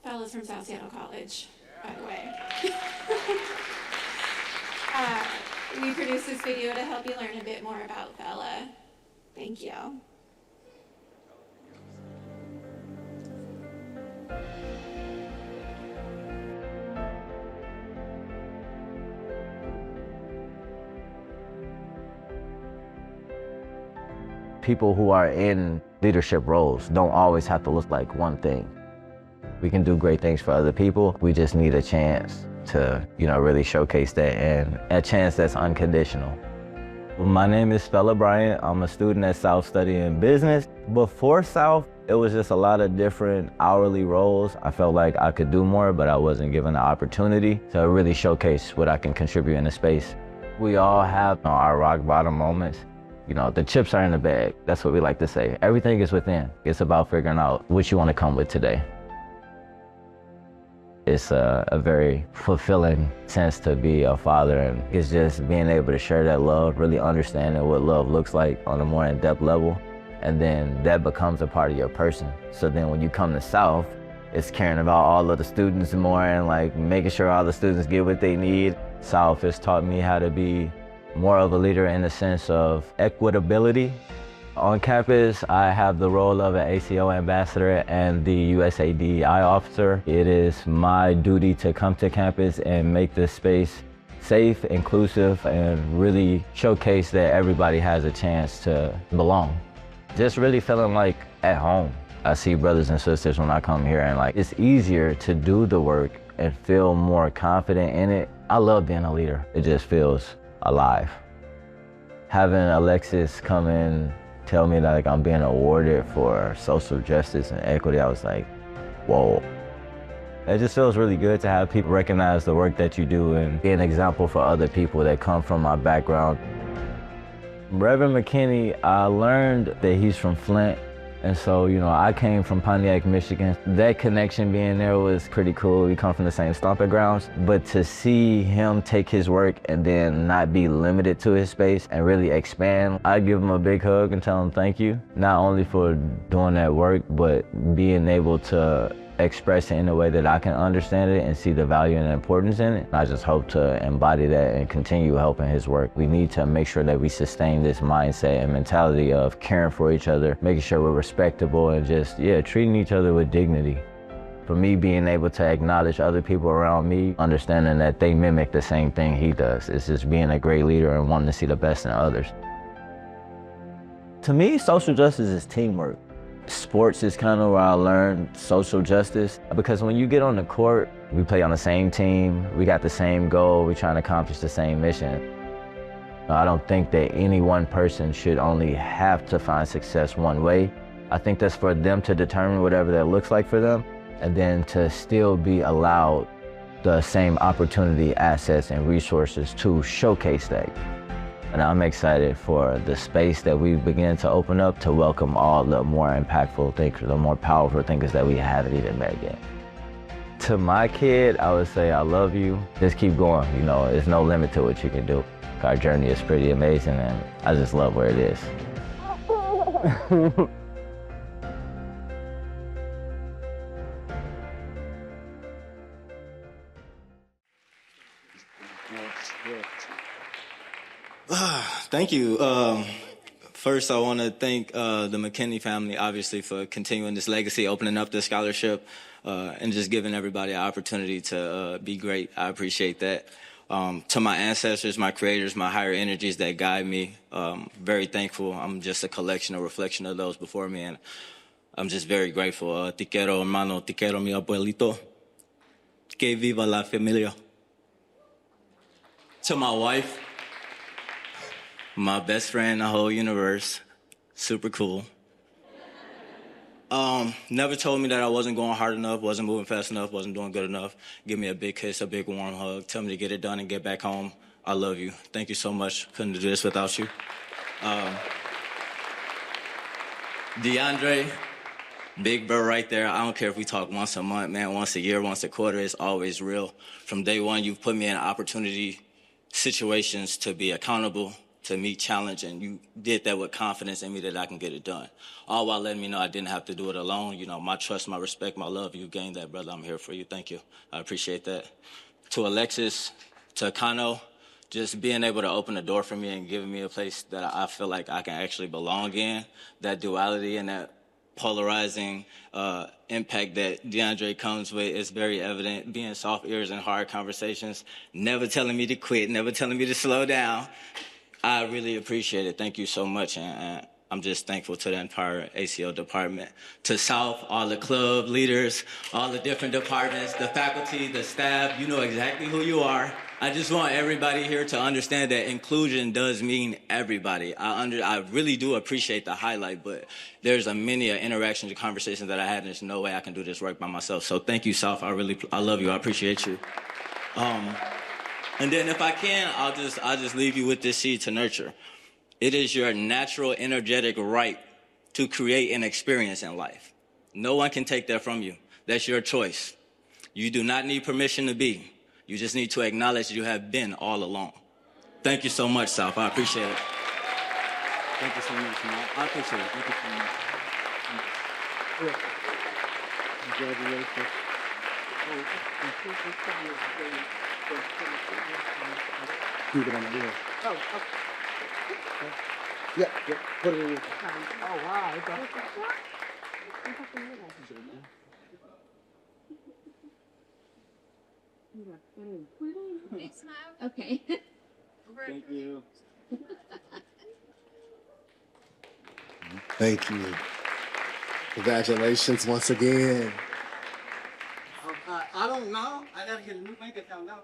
Fella's from South Seattle College, by the way. We produced this video to help you learn a bit more about Fella. Thank you.
People who are in leadership roles don't always have to look like one thing. We can do great things for other people. We just need a chance to, really showcase that, and a chance that's unconditional. My name is Fella Bryant. I'm a student at South studying business. Before South, it was just a lot of different hourly roles. I felt like I could do more, but I wasn't given the opportunity to really showcase what I can contribute in the space. We all have our rock bottom moments. The chips are in the bag. That's what we like to say. Everything is within. It's about figuring out what you want to come with today. It's a very fulfilling sense to be a father, and it's just being able to share that love, really understanding what love looks like on a more in-depth level, and then that becomes a part of your person. So then when you come to South, it's caring about all of the students more and making sure all the students get what they need. South has taught me how to be more of a leader in the sense of equitability. On campus, I have the role of an ACO ambassador and the USADI officer. It is my duty to come to campus and make this space safe, inclusive, and really showcase that everybody has a chance to belong. Just really feeling like at home. I see brothers and sisters when I come here, and it's easier to do the work and feel more confident in it. I love being a leader. It just feels alive. Having Alexis come in, tell me that I'm being awarded for social justice and equity, I was like, whoa. It just feels really good to have people recognize the work that you do and be an example for other people that come from my background. Reverend McKinney, I learned that he's from Flint. And so, I came from Pontiac, Michigan. That connection being there was pretty cool. We come from the same stomping grounds. But to see him take his work and then not be limited to his space and really expand, I give him a big hug and tell him thank you. Not only for doing that work, but being able to express it in a way that I can understand it and see the value and the importance in it. I just hope to embody that and continue helping his work. We need to make sure that we sustain this mindset and mentality of caring for each other, making sure we're respectable and just, treating each other with dignity. For me, being able to acknowledge other people around me, understanding that they mimic the same thing he does. It's just being a great leader and wanting to see the best in others. To me, social justice is teamwork. Sports is kind of where I learned social justice, because when you get on the court, we play on the same team, we got the same goal, we're trying to accomplish the same mission. I don't think that any one person should only have to find success one way. I think that's for them to determine whatever that looks like for them, and then to still be allowed the same opportunity, assets, and resources to showcase that. And I'm excited for the space that we begin to open up to welcome all the more impactful thinkers, the more powerful thinkers that we haven't even met yet. To my kid, I would say I love you. Just keep going. You know, there's no limit to what you can do. Our journey is pretty amazing, and I just love where it is.
Thank you. First, I want to thank the McKinney family, obviously, for continuing this legacy, opening up this scholarship, and just giving everybody an opportunity to be great. I appreciate that. To my ancestors, my creators, my higher energies that guide me, very thankful. I'm just a collection, a reflection of those before me, and I'm just very grateful. Te quiero, hermano, te quiero, mi abuelito. Que viva la familia. To my wife, my best friend in the whole universe, super cool. Never told me that I wasn't going hard enough, wasn't moving fast enough, wasn't doing good enough. Give me a big kiss, a big warm hug, tell me to get it done and get back home. I love you. Thank you so much. Couldn't do this without you. DeAndre, big bro right there. I don't care if we talk once a month, man, once a year, once a quarter, it's always real. From day one, you've put me in opportunity situations to be accountable, to meet challenge, and you did that with confidence in me that I can get it done. All while letting me know I didn't have to do it alone. You know, my trust, my respect, my love, you gained that, brother. I'm here for you. Thank you. I appreciate that. To Alexis, to Kano, just being able to open the door for me and giving me a place that I feel like I can actually belong in, that duality and that polarizing impact that DeAndre comes with is very evident. Being soft ears and hard conversations, never telling me to quit, never telling me to slow down. I really appreciate it. Thank you so much. And I'm just thankful to the entire ACO department. To South, all the club leaders, all the different departments, the faculty, the staff, you know exactly who you are. I just want everybody here to understand that inclusion does mean everybody. I really do appreciate the highlight, but there's many interactions and conversations that I had, and there's no way I can do this work by myself. So thank you, South. I love you. I appreciate you. And then if I can, I'll just leave you with this seed to nurture. It is your natural, energetic right to create an experience in life. No one can take that from you. That's your choice. You do not need permission to be. You just need to acknowledge you have been all along. Thank you so much, South. I appreciate it. Thank you so much, man. I appreciate it. Thank you so much. Congratulations.
Keep it on the wheel. Oh, okay. Yeah, put it in your... Oh, wow.
Big smile. Okay.
Thank you.
Thank you. Congratulations once again.
I don't know. I gotta get a new bank account now.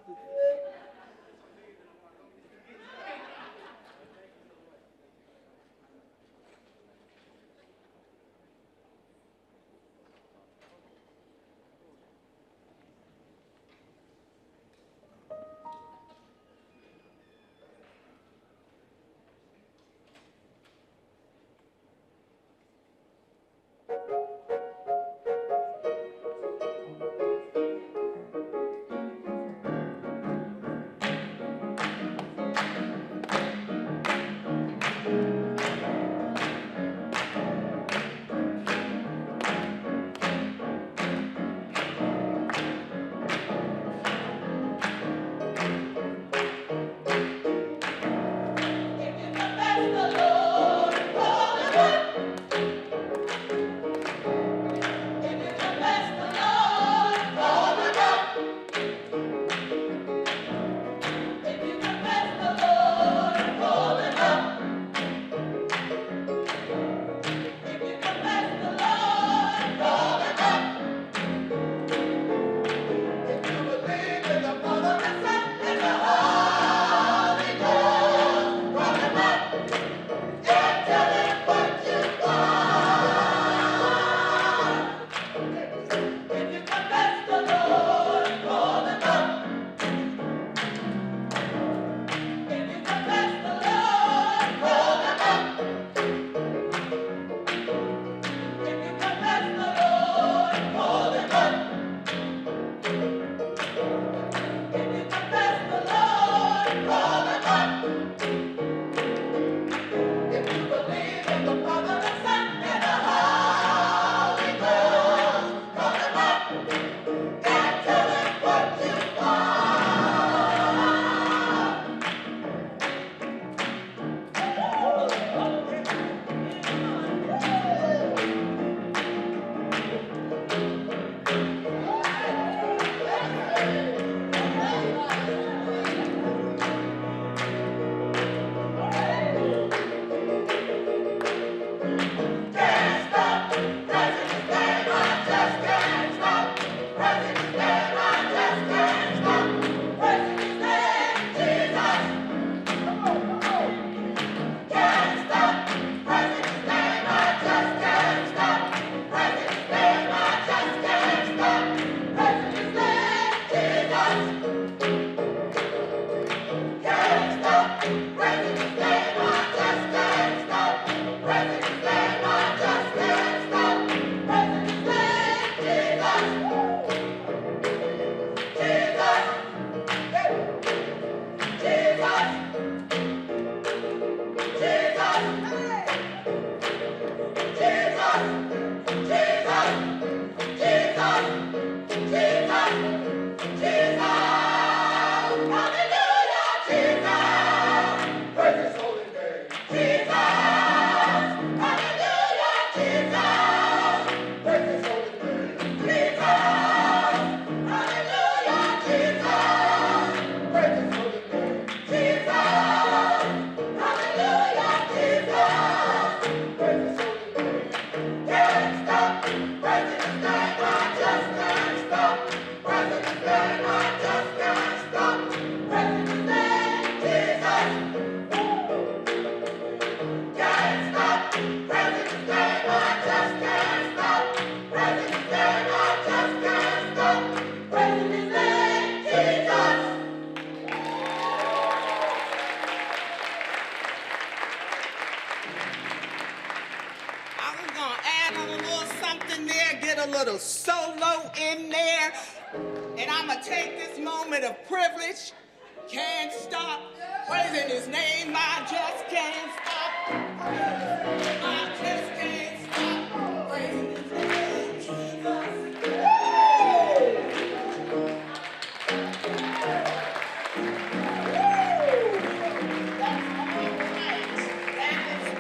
And I'm going to take this moment of privilege. Can't stop praising his name. I just can't stop. I just can't stop praising his name. Jesus.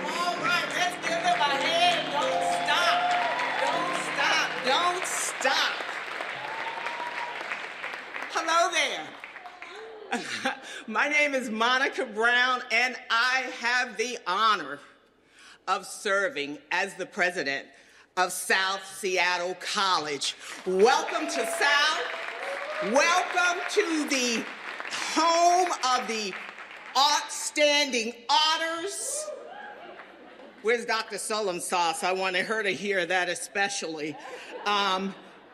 All right. Let's give him a hand. Don't stop. Hello there. My name is Monica Brown, and I have the honor of serving as the president of South Seattle College. Welcome to South. Welcome to the home of the outstanding honors. Where's Dr. Solom Sauce? I wanted her to hear that especially.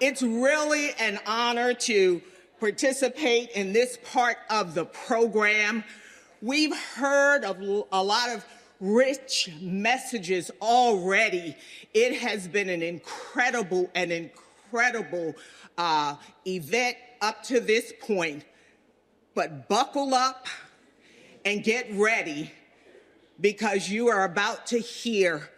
It's really an honor to participate in this part of the program. We've heard of a lot of rich messages already. It has been an incredible event up to this point. But buckle up and get ready, because you are about to hear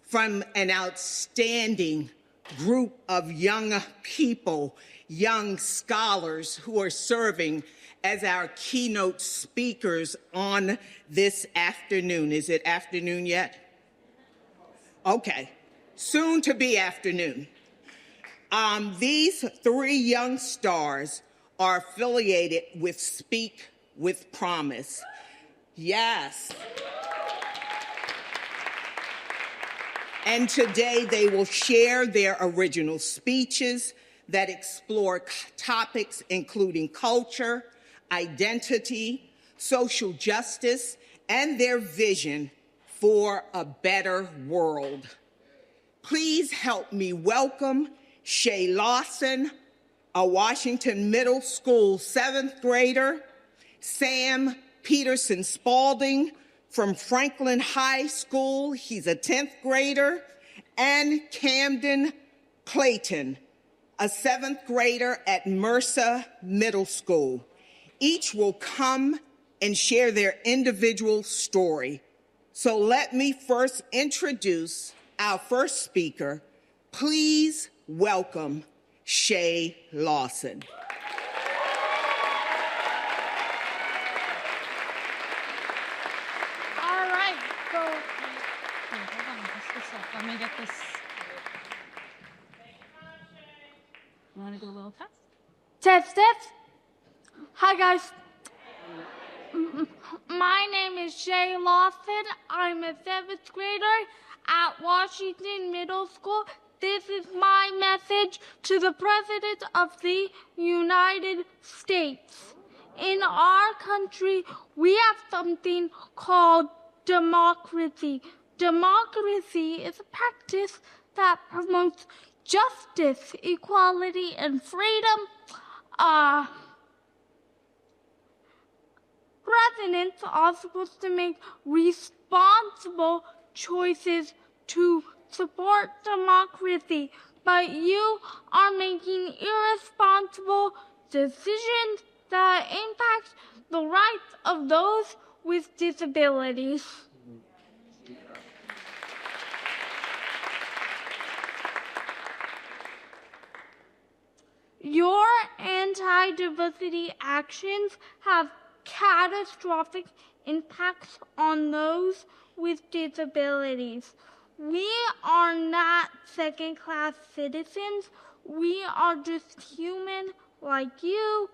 from an outstanding group of young people, young scholars who are serving as our keynote speakers on this afternoon. Is it afternoon yet? Okay, soon to be afternoon. These three young stars are affiliated with Speak with Promise. Yes. And today they will share their original speeches that explore topics including culture, identity, social justice, and their vision for a better world. Please help me welcome Shay Lawson, a Washington Middle School 7th grader, Sam Peterson Spalding from Franklin High School, he's a 10th grader, and Camden Clayton, a 7th grader at Mercer Middle School. Each will come and share their individual story. So let me first introduce our first speaker. Please welcome Shay Lawson.
All right, so hold on just a sec. Let me get this. You want to do a little test?
Test. Hi, guys. My name is Shay Lawson. I'm a 7th grader at Washington Middle School. This is my message to the President of the United States. In our country, we have something called democracy. Democracy is a practice that promotes justice, equality, and freedom. Presidents are supposed to make responsible choices to support democracy, but you are making irresponsible decisions that impact the rights of those with disabilities. Your anti-diversity actions have catastrophic impacts on those with disabilities. We are not second-class citizens. We are just human like you.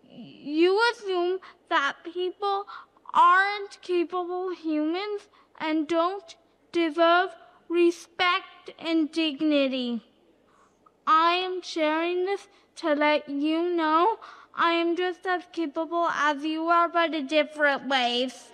You assume that people aren't capable humans and don't deserve respect and dignity. I am sharing this to let you know I am just as capable as you are, but in different ways.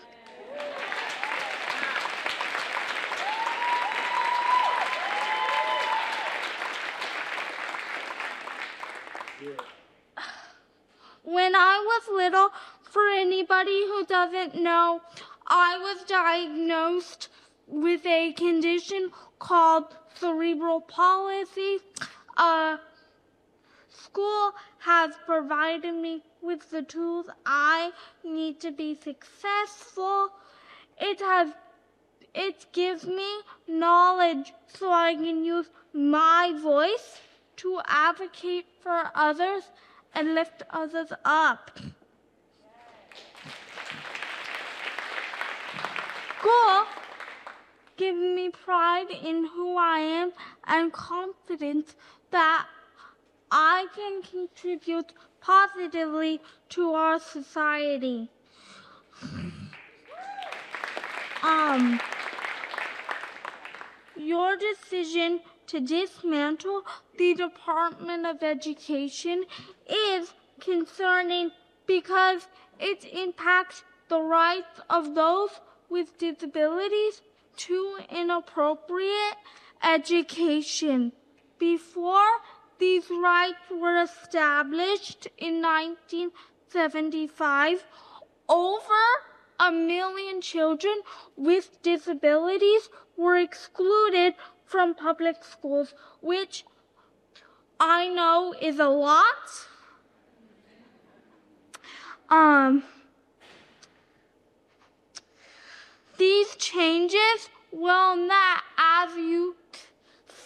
When I was little, for anybody who doesn't know, I was diagnosed with a condition called cerebral palsy. School has provided me with the tools I need to be successful. It gives me knowledge so I can use my voice to advocate for others and lift others up. School gives me pride in who I am and confidence that I can contribute positively to our society. Your decision to dismantle the Department of Education is concerning because it impacts the rights of those with disabilities to an appropriate education. Before these rights were established in 1975, over 1 million children with disabilities were excluded from public schools, which I know is a lot. These changes will not, as you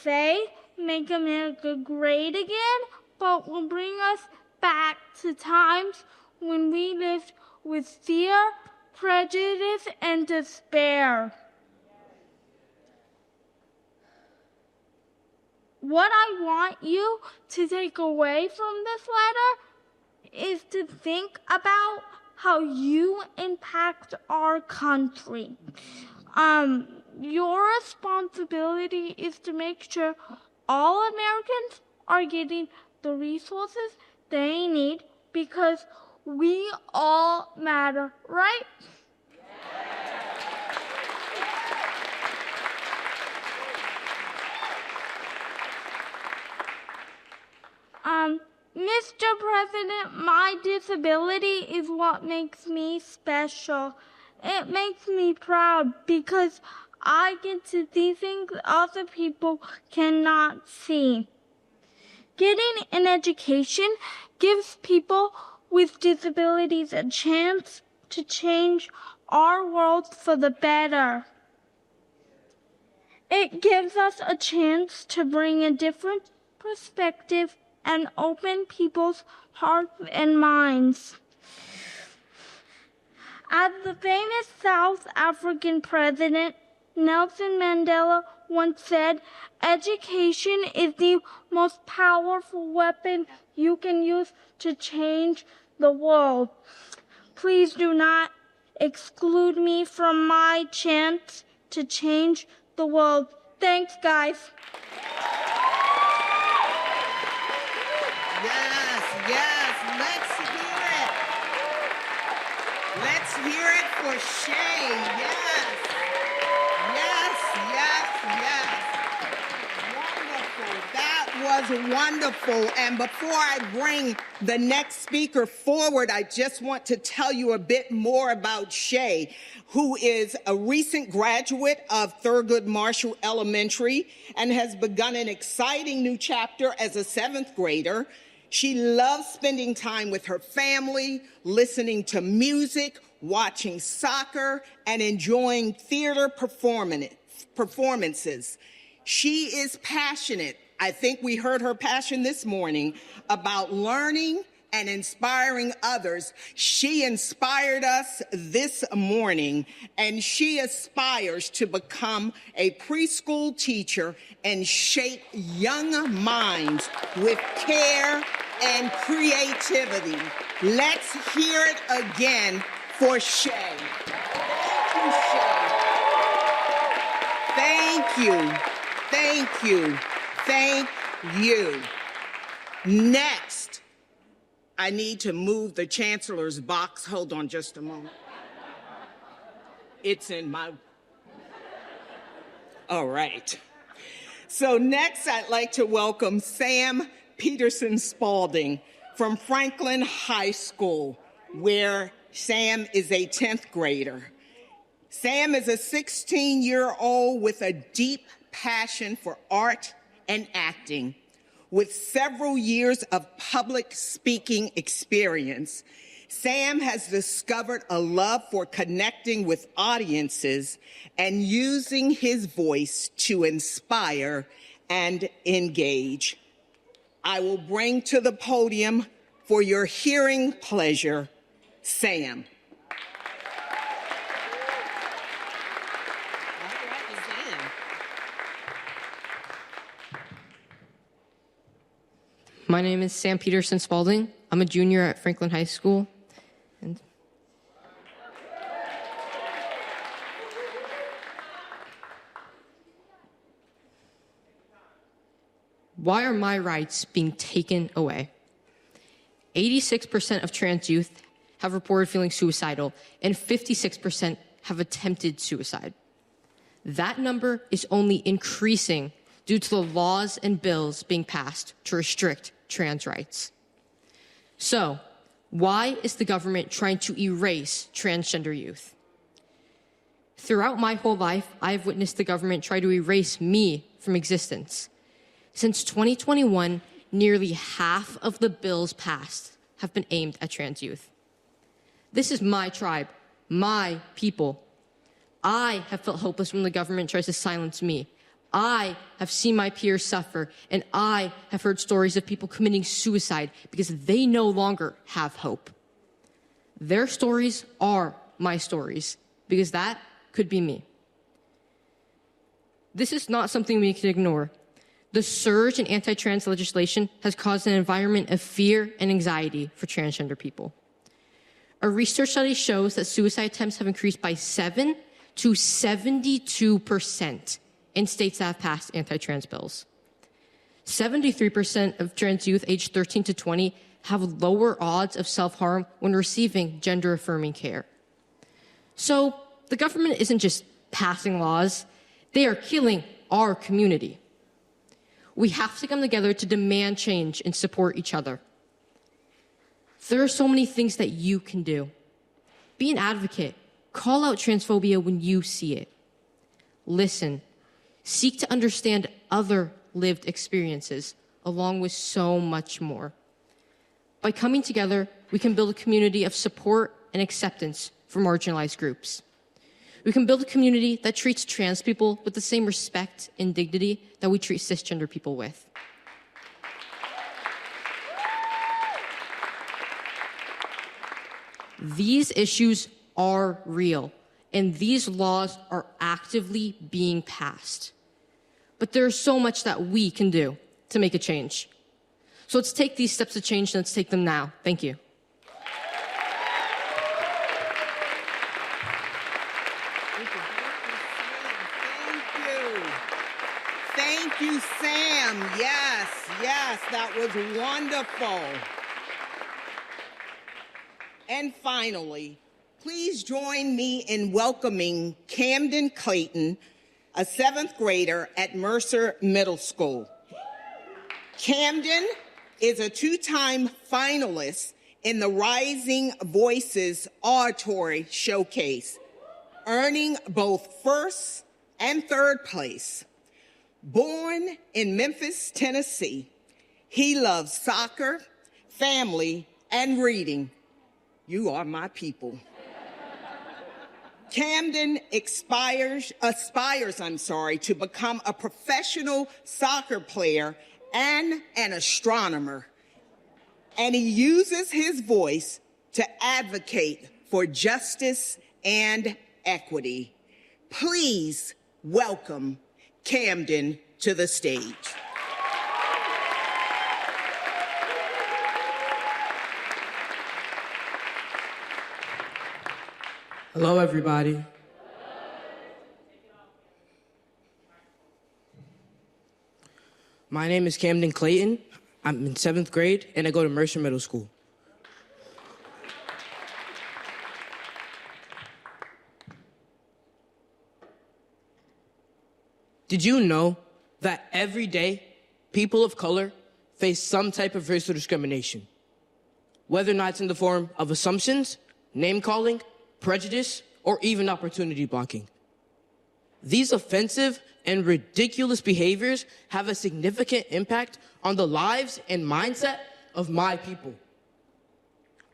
say, make America great again, but will bring us back to times when we lived with fear, prejudice, and despair. What I want you to take away from this letter is to think about how you impact our country. Your responsibility is to make sure all Americans are getting the resources they need because we all matter, right? Mr. President, my disability is what makes me special. It makes me proud because I get to see things other people cannot see. Getting an education gives people with disabilities a chance to change our world for the better. It gives us a chance to bring a different perspective and open people's hearts and minds. As the famous South African president Nelson Mandela once said, education is the most powerful weapon you can use to change the world. Please do not exclude me from my chance to change the world. Thanks, guys.
Yes, let's hear it. Let's hear it for Shay. Yes. Wonderful. That was wonderful. And before I bring the next speaker forward, I just want to tell you a bit more about Shay, who is a recent graduate of Thurgood Marshall Elementary and has begun an exciting new chapter as a 7th grader. She loves spending time with her family, listening to music, watching soccer, and enjoying theater performances. She is passionate, I think we heard her passion this morning, about learning and inspiring others. She inspired us this morning, and she aspires to become a preschool teacher and shape young minds with care and creativity. Let's hear it again for Shay. Thank you, Shay. Thank you. Thank you. Thank you. Next, I need to move the chancellor's box. Hold on just a moment. It's in my... All right. So next, I'd like to welcome Sam Peterson Spalding from Franklin High School, where Sam is a 10th grader. Sam is a 16-year-old with a deep passion for art and acting, with several years of public speaking experience. Sam has discovered a love for connecting with audiences and using his voice to inspire and engage. I will bring to the podium for your hearing pleasure, Sam.
My name is Sam Peterson Spalding. I'm a junior at Franklin High School. And why are my rights being taken away? 86% of trans youth have reported feeling suicidal, and 56% have attempted suicide. That number is only increasing due to the laws and bills being passed to restrict trans rights. So, why is the government trying to erase transgender youth? Throughout my whole life, I've witnessed the government try to erase me from existence. Since 2021, nearly half of the bills passed have been aimed at trans youth. This is my tribe, my people. I have felt hopeless when the government tries to silence me. I have seen my peers suffer, and I have heard stories of people committing suicide because they no longer have hope. Their stories are my stories, because that could be me. This is not something we can ignore. The surge in anti-trans legislation has caused an environment of fear and anxiety for transgender people. A research study shows that suicide attempts have increased by 7 to 72% in states that have passed anti-trans bills. 73% of trans youth aged 13 to 20 have lower odds of self-harm when receiving gender-affirming care. So the government isn't just passing laws, they are killing our community. We have to come together to demand change and support each other. There are so many things that you can do. Be an advocate. Call out transphobia when you see it. Listen. Seek to understand other lived experiences, along with so much more. By coming together, we can build a community of support and acceptance for marginalized groups. We can build a community that treats trans people with the same respect and dignity that we treat cisgender people with. These issues are real, and these laws are actively being passed. But there is so much that we can do to make a change. So let's take these steps of change and let's take them now. Thank you.
Thank you, Sam. Yes, that was wonderful. And finally, please join me in welcoming Camden Clayton, a 7th grader at Mercer Middle School. Camden is a 2-time finalist in the Rising Voices Oratory Showcase, earning both 1st and 3rd place. Born in Memphis, Tennessee, he loves soccer, family, and reading. You are my people. Camden aspires to become a professional soccer player and an astronomer. And he uses his voice to advocate for justice and equity. Please welcome Camden to the stage.
Hello, everybody. My name is Camden Clayton. I'm in 7th grade, and I go to Mercer Middle School. Did you know that every day people of color face some type of racial discrimination? Whether or not it's in the form of assumptions, name-calling, prejudice, or even opportunity blocking. These offensive and ridiculous behaviors have a significant impact on the lives and mindset of my people.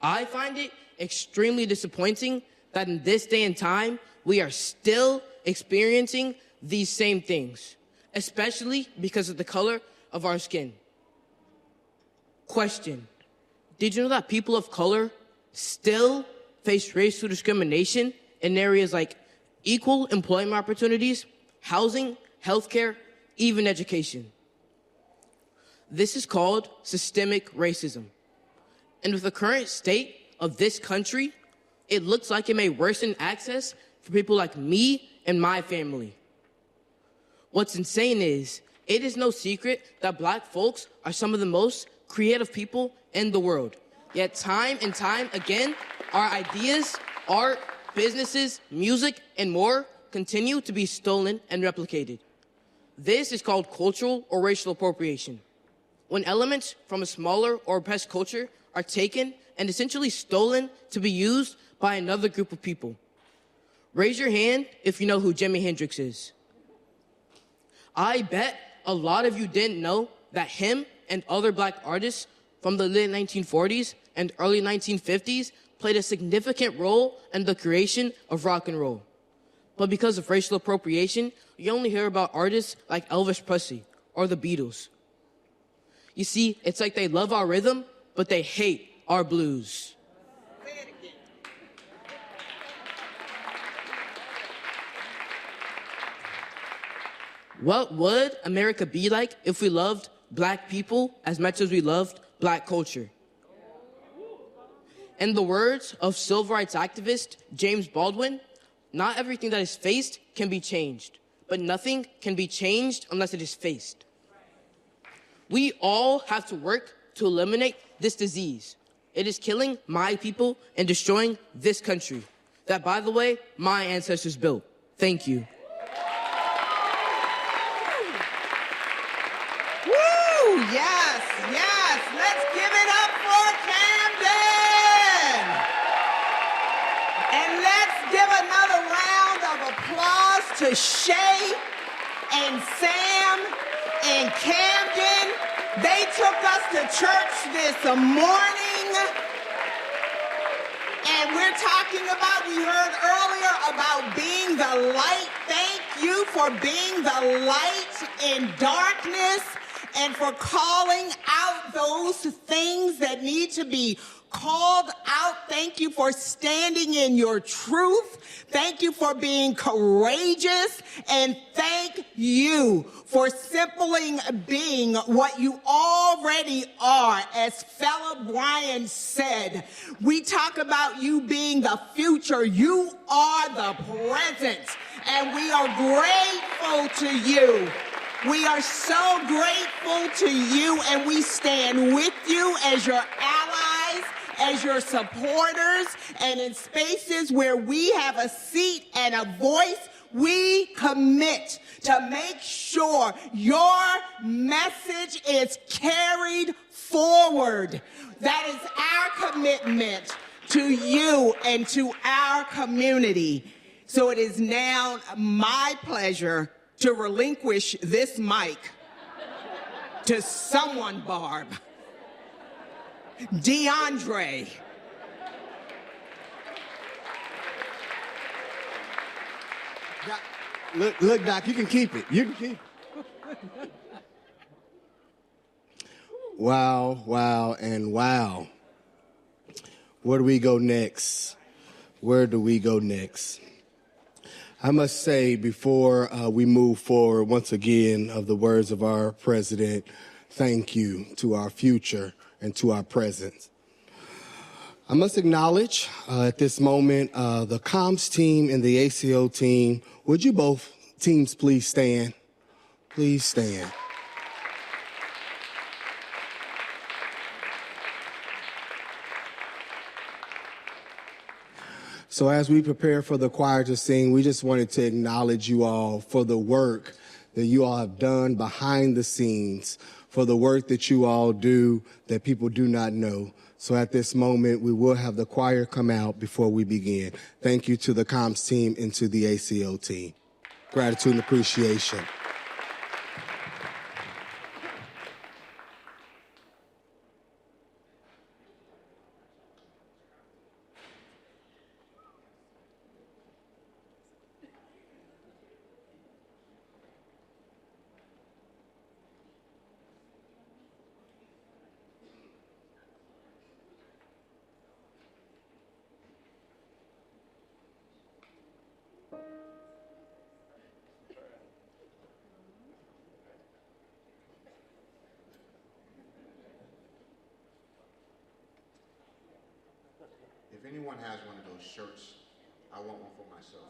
I find it extremely disappointing that in this day and time, we are still experiencing these same things, especially because of the color of our skin. Question: did you know that people of color still face racial discrimination in areas like equal employment opportunities, housing, healthcare, even education? This is called systemic racism. And with the current state of this country, it looks like it may worsen access for people like me and my family. What's insane is, it is no secret that Black folks are some of the most creative people in the world. Yet time and time again, our ideas, art, businesses, music, and more continue to be stolen and replicated. This is called cultural or racial appropriation. When elements from a smaller or oppressed culture are taken and essentially stolen to be used by another group of people. Raise your hand if you know who Jimi Hendrix is. I bet a lot of you didn't know that him and other Black artists from the late 1940s and early 1950s played a significant role in the creation of rock and roll. But because of racial appropriation, you only hear about artists like Elvis Presley or the Beatles. You see, it's like they love our rhythm, but they hate our blues. What would America be like if we loved Black people as much as we loved Black culture? In the words of civil rights activist James Baldwin, not everything that is faced can be changed, but nothing can be changed unless it is faced. We all have to work to eliminate this disease. It is killing my people and destroying this country that, by the way, my ancestors built. Thank you.
Woo! Yes, yes. Let's give it up for Camden. And let's give another round of applause to Shay and Sam and Camden. They took us to church this morning. And we're talking about, we heard earlier about being the light. Thank you for being the light in darkness and for calling out those things that need to be called out. Thank you for standing in your truth. Thank you for being courageous. And thank you for simply being what you already are. As Fella Brian said, we talk about you being the future. You are the present. And we are grateful to you. We are so grateful to you, and we stand with you as your allies, as your supporters, and in spaces where we have a seat and a voice, we commit to make sure your message is carried forward. That is our commitment to you and to our community. So it is now my pleasure to relinquish this mic to someone, Barb. DeAndre.
Look, Doc, you can keep it. You can keep it. Wow, wow, and wow. Where do we go next? Where do we go next? I must say, before we move forward, once again, of the words of our president, thank you to our future and to our present. I must acknowledge at this moment the comms team and the ACO team. Would you both teams please stand? Please stand. So as we prepare for the choir to sing, we just wanted to acknowledge you all for the work that you all have done behind the scenes, for the work that you all do that people do not know. So at this moment, we will have the choir come out before we begin. Thank you to the comms team and to the ACO team. Gratitude and appreciation.
If anyone has one of those shirts, I want one for myself.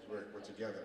We're together,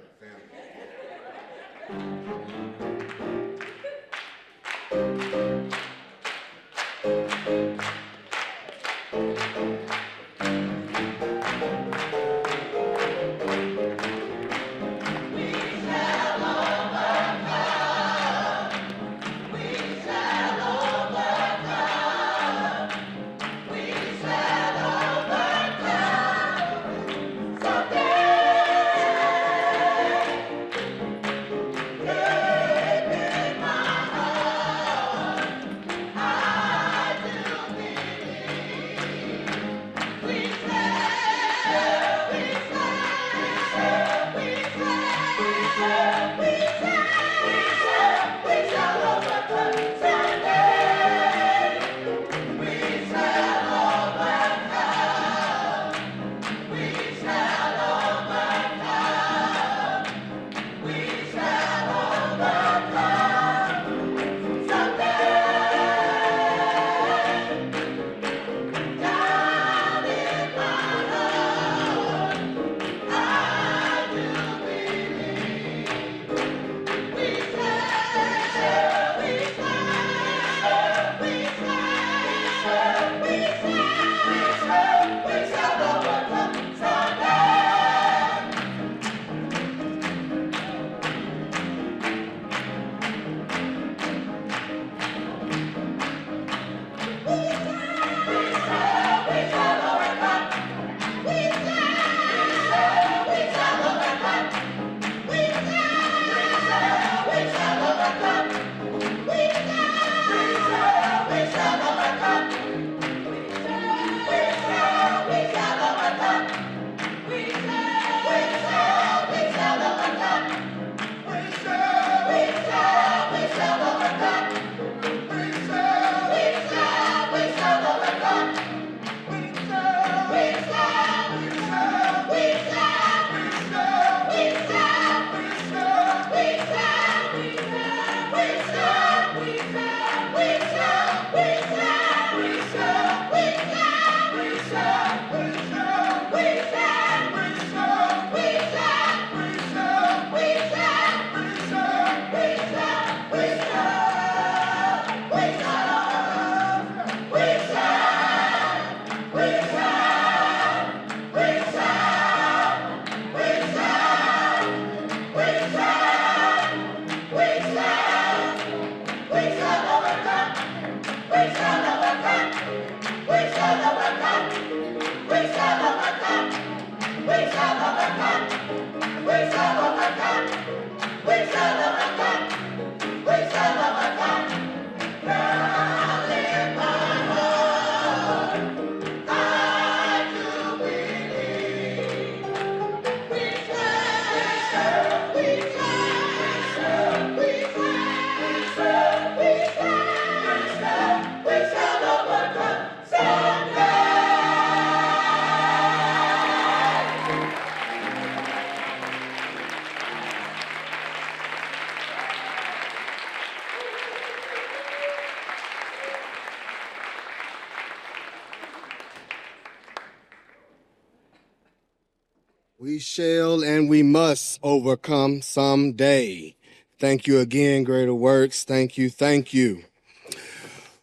We shall and we must overcome someday. Thank you again, Greater Works. Thank you, thank you.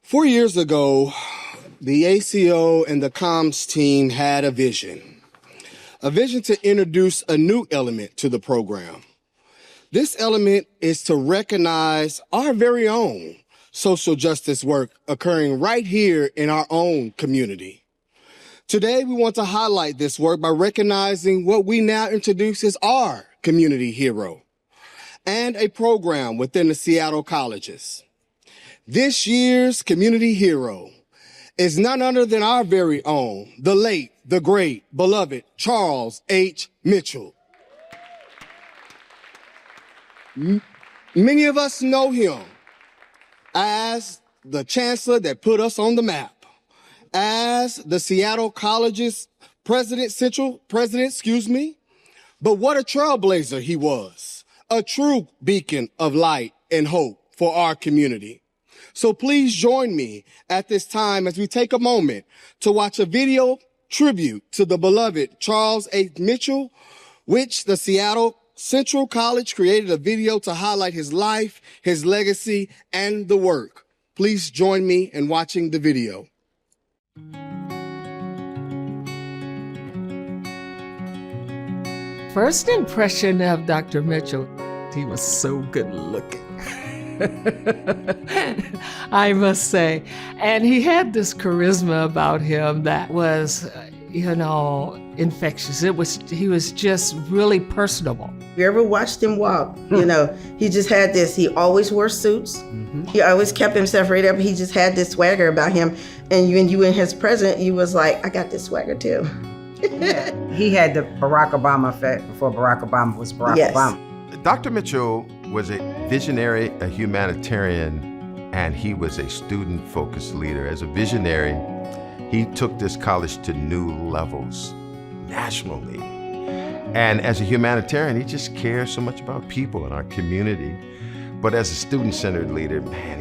4 years ago, the ACO and the comms team had a vision
a vision to introduce a new element to the program. This element is to recognize our very own social justice work occurring right here in our own community. Today, we want to highlight this work by recognizing what we now introduce as our community hero and a program within the Seattle colleges. This year's community hero is none other than our very own, the late, the great, beloved Charles H. Mitchell. Many of us know him as the chancellor that put us on the map, as the Seattle College's president. But what a trailblazer he was, a true beacon of light and hope for our community. So please join me at this time as we take a moment to watch a video tribute to the beloved Charles H. Mitchell, which the Seattle Central College created a video to highlight his life, his legacy, and the work. Please join me in watching the video.
First impression of Dr. Mitchell, he was so good looking. I must say. And he had this charisma about him that was, infectious. He was just really personable.
You ever watched him walk? He just had this, he always wore suits. He always kept himself right up. He just had this swagger about him. And when you were his president, you was like, I got this swagger too.
He had the Barack Obama effect before Barack Obama was Barack Obama.
Dr. Mitchell was a visionary, a humanitarian, and he was a student-focused leader. As a visionary, he took this college to new levels nationally. And as a humanitarian, he just cares so much about people in our community. But as a student-centered leader, man,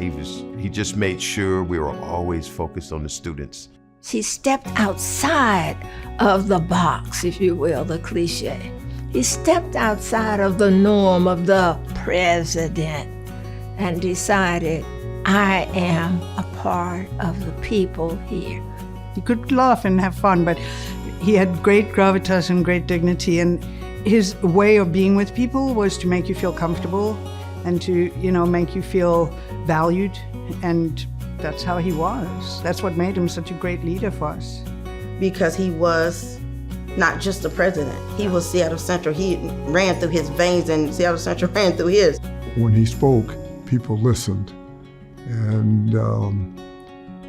he just made sure we were always focused on the students.
He stepped outside of the box, if you will, the cliche. He stepped outside of the norm of the president and decided, I am a part of the people here.
He could laugh and have fun, but he had great gravitas and great dignity, and his way of being with people was to make you feel comfortable and to, make you feel valued, and that's how he was. That's what made him such a great leader for us.
Because he was not just the president. He was Seattle Central. He ran through his veins, and Seattle Central ran through his.
When he spoke, people listened, and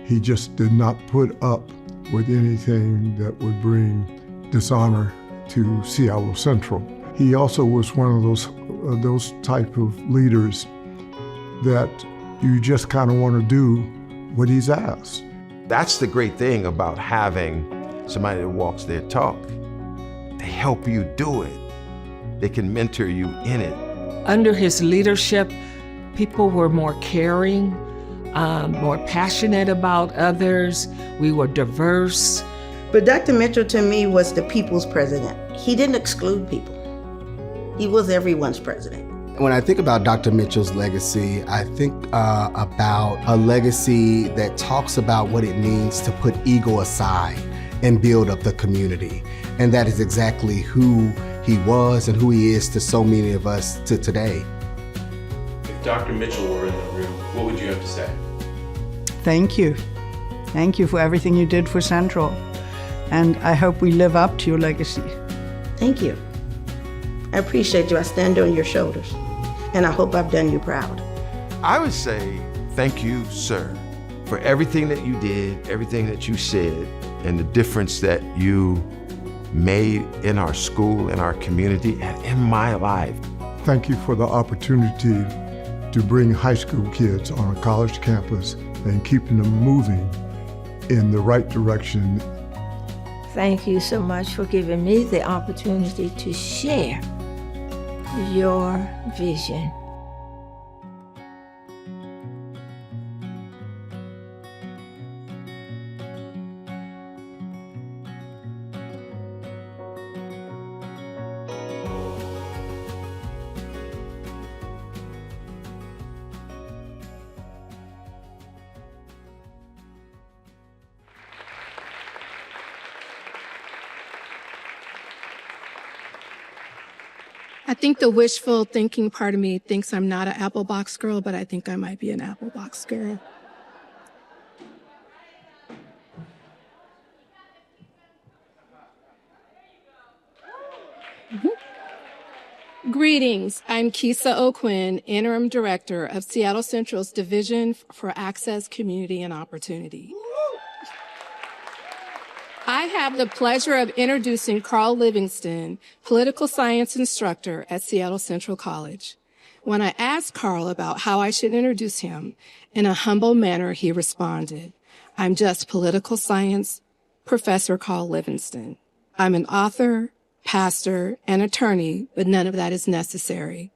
he just did not put up with anything that would bring dishonor to Seattle Central. He also was one of those type of leaders that you just kind of want to do what he's asked.
That's the great thing about having somebody that walks their talk. They help you do it. They can mentor you in it.
Under his leadership, people were more caring, more passionate about others. We were diverse.
But Dr. Mitchell, to me, was the people's president. He didn't exclude people. He was everyone's president.
When I think about Dr. Mitchell's legacy, I think about a legacy that talks about what it means to put ego aside and build up the community. And that is exactly who he was and who he is to so many of us to today.
If Dr. Mitchell were in the room, what would you have to say?
Thank you. Thank you for everything you did for Central. And I hope we live up to your legacy.
Thank you. I appreciate you. I stand on your shoulders. And I hope I've done you proud.
I would say thank you, sir, for everything that you did, everything that you said, and the difference that you made in our school, in our community, and in my life.
Thank you for the opportunity to bring high school kids on a college campus and keeping them moving in the right direction.
Thank you so much for giving me the opportunity to share your vision.
I think the wishful thinking part of me thinks I'm not an apple box girl, but I think I might be an apple box girl. Greetings, I'm Kisa O'Quinn, Interim Director of Seattle Central's Division for Access, Community, and Opportunity. I have the pleasure of introducing Carl Livingston, political science instructor at Seattle Central College. When I asked Carl about how I should introduce him, in a humble manner, he responded, "I'm just political science Professor Carl Livingston. I'm an author, pastor, and attorney, but none of that is necessary."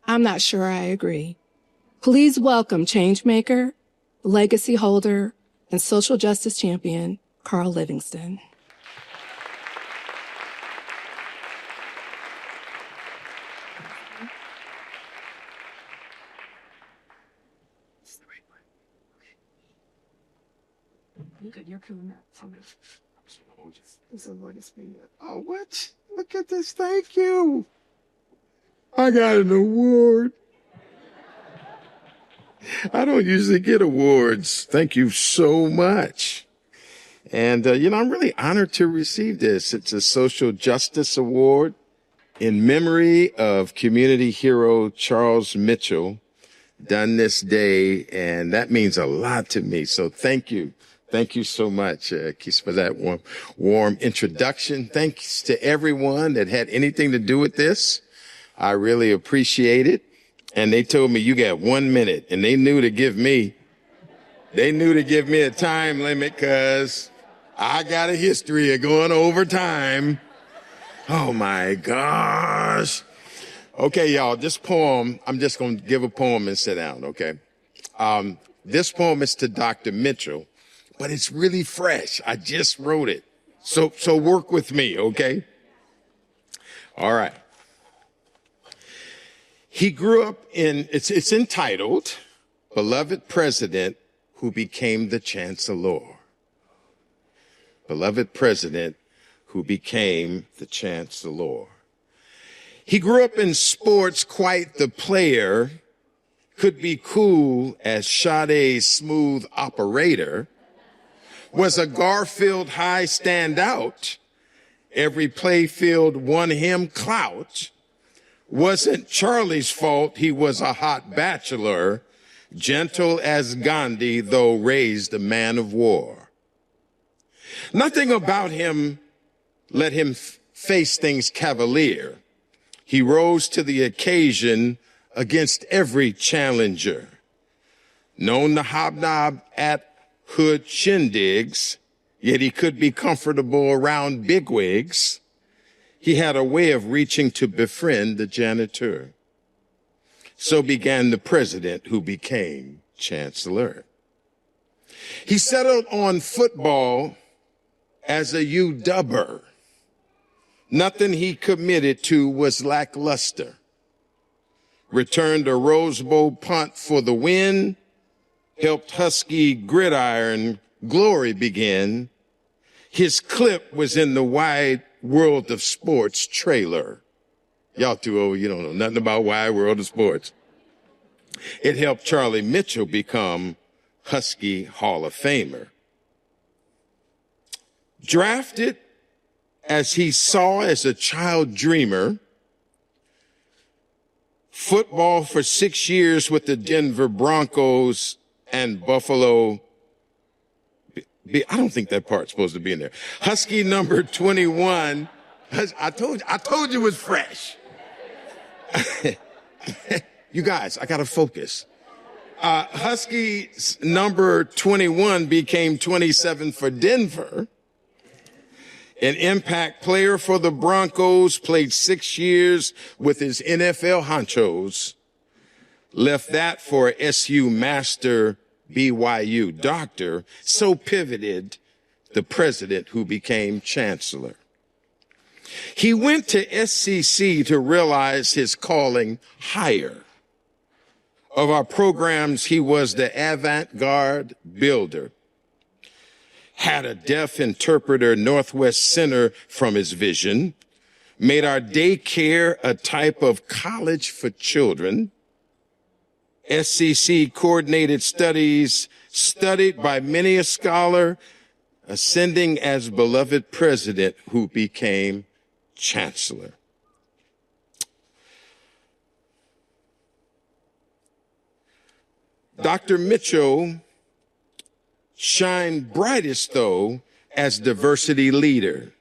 I'm not sure I agree. Please welcome changemaker, legacy holder, and social justice champion, Carl Livingston. You're coming up.
Oh, what? Look at this. Thank you. I got an award. I don't usually get awards. Thank you so much. And, I'm really honored to receive this. It's a social justice award in memory of community hero Charles Mitchell, done this day. And that means a lot to me. So thank you. Thank you so much, Keith, for that warm introduction. Thanks to everyone that had anything to do with this. I really appreciate it. And they told me you got 1 minute, and they knew to give me a time limit because I got a history of going over time. Oh my gosh. Okay, y'all, this poem, I'm just going to give a poem and sit down, okay? This poem is to Dr. Mitchell, but it's really fresh. I just wrote it. So work with me, okay? All right. He grew up it's entitled, Beloved President Who Became the Chancellor. Beloved President Who Became the Chancellor. He grew up in sports, quite the player, could be cool as Sade's smooth operator, was a Garfield high standout. Every playfield won him clout. Wasn't Charlie's fault he was a hot bachelor, gentle as Gandhi, though raised a man of war. Nothing about him let him face things cavalier. He rose to the occasion against every challenger. Known to hobnob at hood shindigs, yet he could be comfortable around bigwigs. He had a way of reaching to befriend the janitor. So began the president who became chancellor. He settled on football as a UWer. Nothing he committed to was lackluster. Returned a Rose Bowl punt for the win, helped Husky gridiron glory begin. His clip was in the Wide World of Sports trailer. Y'all too old, you don't know nothing about Wide World of Sports. It helped Charlie Mitchell become Husky Hall of Famer. Drafted as he saw as a child dreamer, football for 6 years with the Denver Broncos and Buffalo. I don't think that part's supposed to be in there. Husky number 21. I told you it was fresh. You guys, I got to focus. Husky number 21 became 27 for Denver. An impact player for the Broncos, played 6 years with his NFL honchos. Left that for SU master, BYU doctor, so pivoted the president who became chancellor. He went to SCC to realize his calling higher. Of our programs, he was the avant-garde builder. Had a deaf interpreter Northwest Center from his vision,
made our daycare a type of college for children. SCC coordinated studies studied by many a scholar, ascending as beloved president who became chancellor. Dr. Mitchell shined brightest, though, as diversity leader.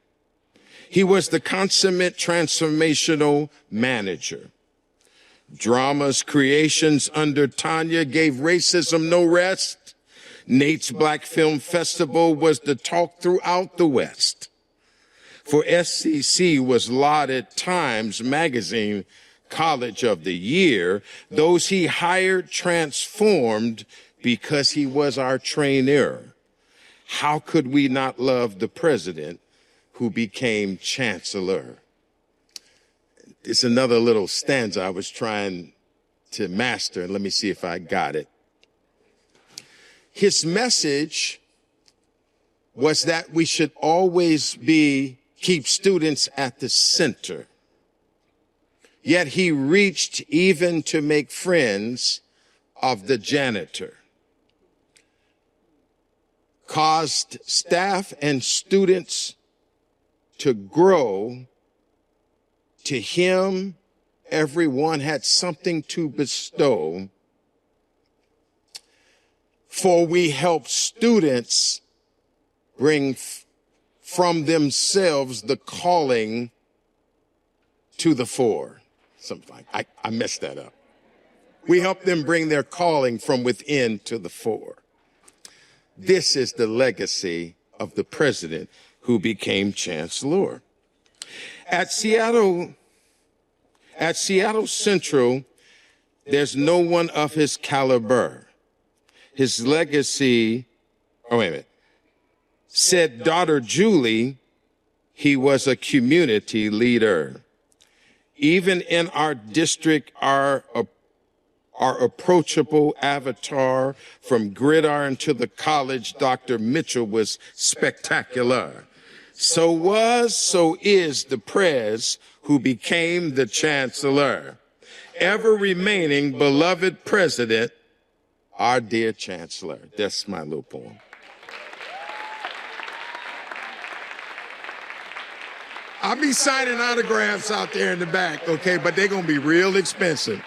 He was the consummate transformational manager. Drama's creations under Tanya gave racism no rest. Nate's Black Film Festival was the talk throughout the West. For SCC was lauded Times Magazine College of the Year. Those he hired transformed because he was our trainer. How could we not love the president who became chancellor? It's another little stanza I was trying to master. Let me see if I got it. His message was that we should always keep students at the center. Yet he reached even to make friends of the janitor, caused staff and students to grow. To him, everyone had something to bestow. For we help students bring from themselves the calling to the fore. Something I messed that up. We help them bring their calling from within to the fore. This is the legacy of the president who became chancellor. At Seattle Central, there's no one of his caliber. His legacy, said daughter Julie, he was a community leader. Even in our district, our approachable avatar from gridiron to the college, Dr. Mitchell was spectacular. So is the Prez who became the chancellor. Ever remaining beloved president, our dear chancellor. That's my little poem. I'll be signing autographs out there in the back, okay? But they're going to be real expensive.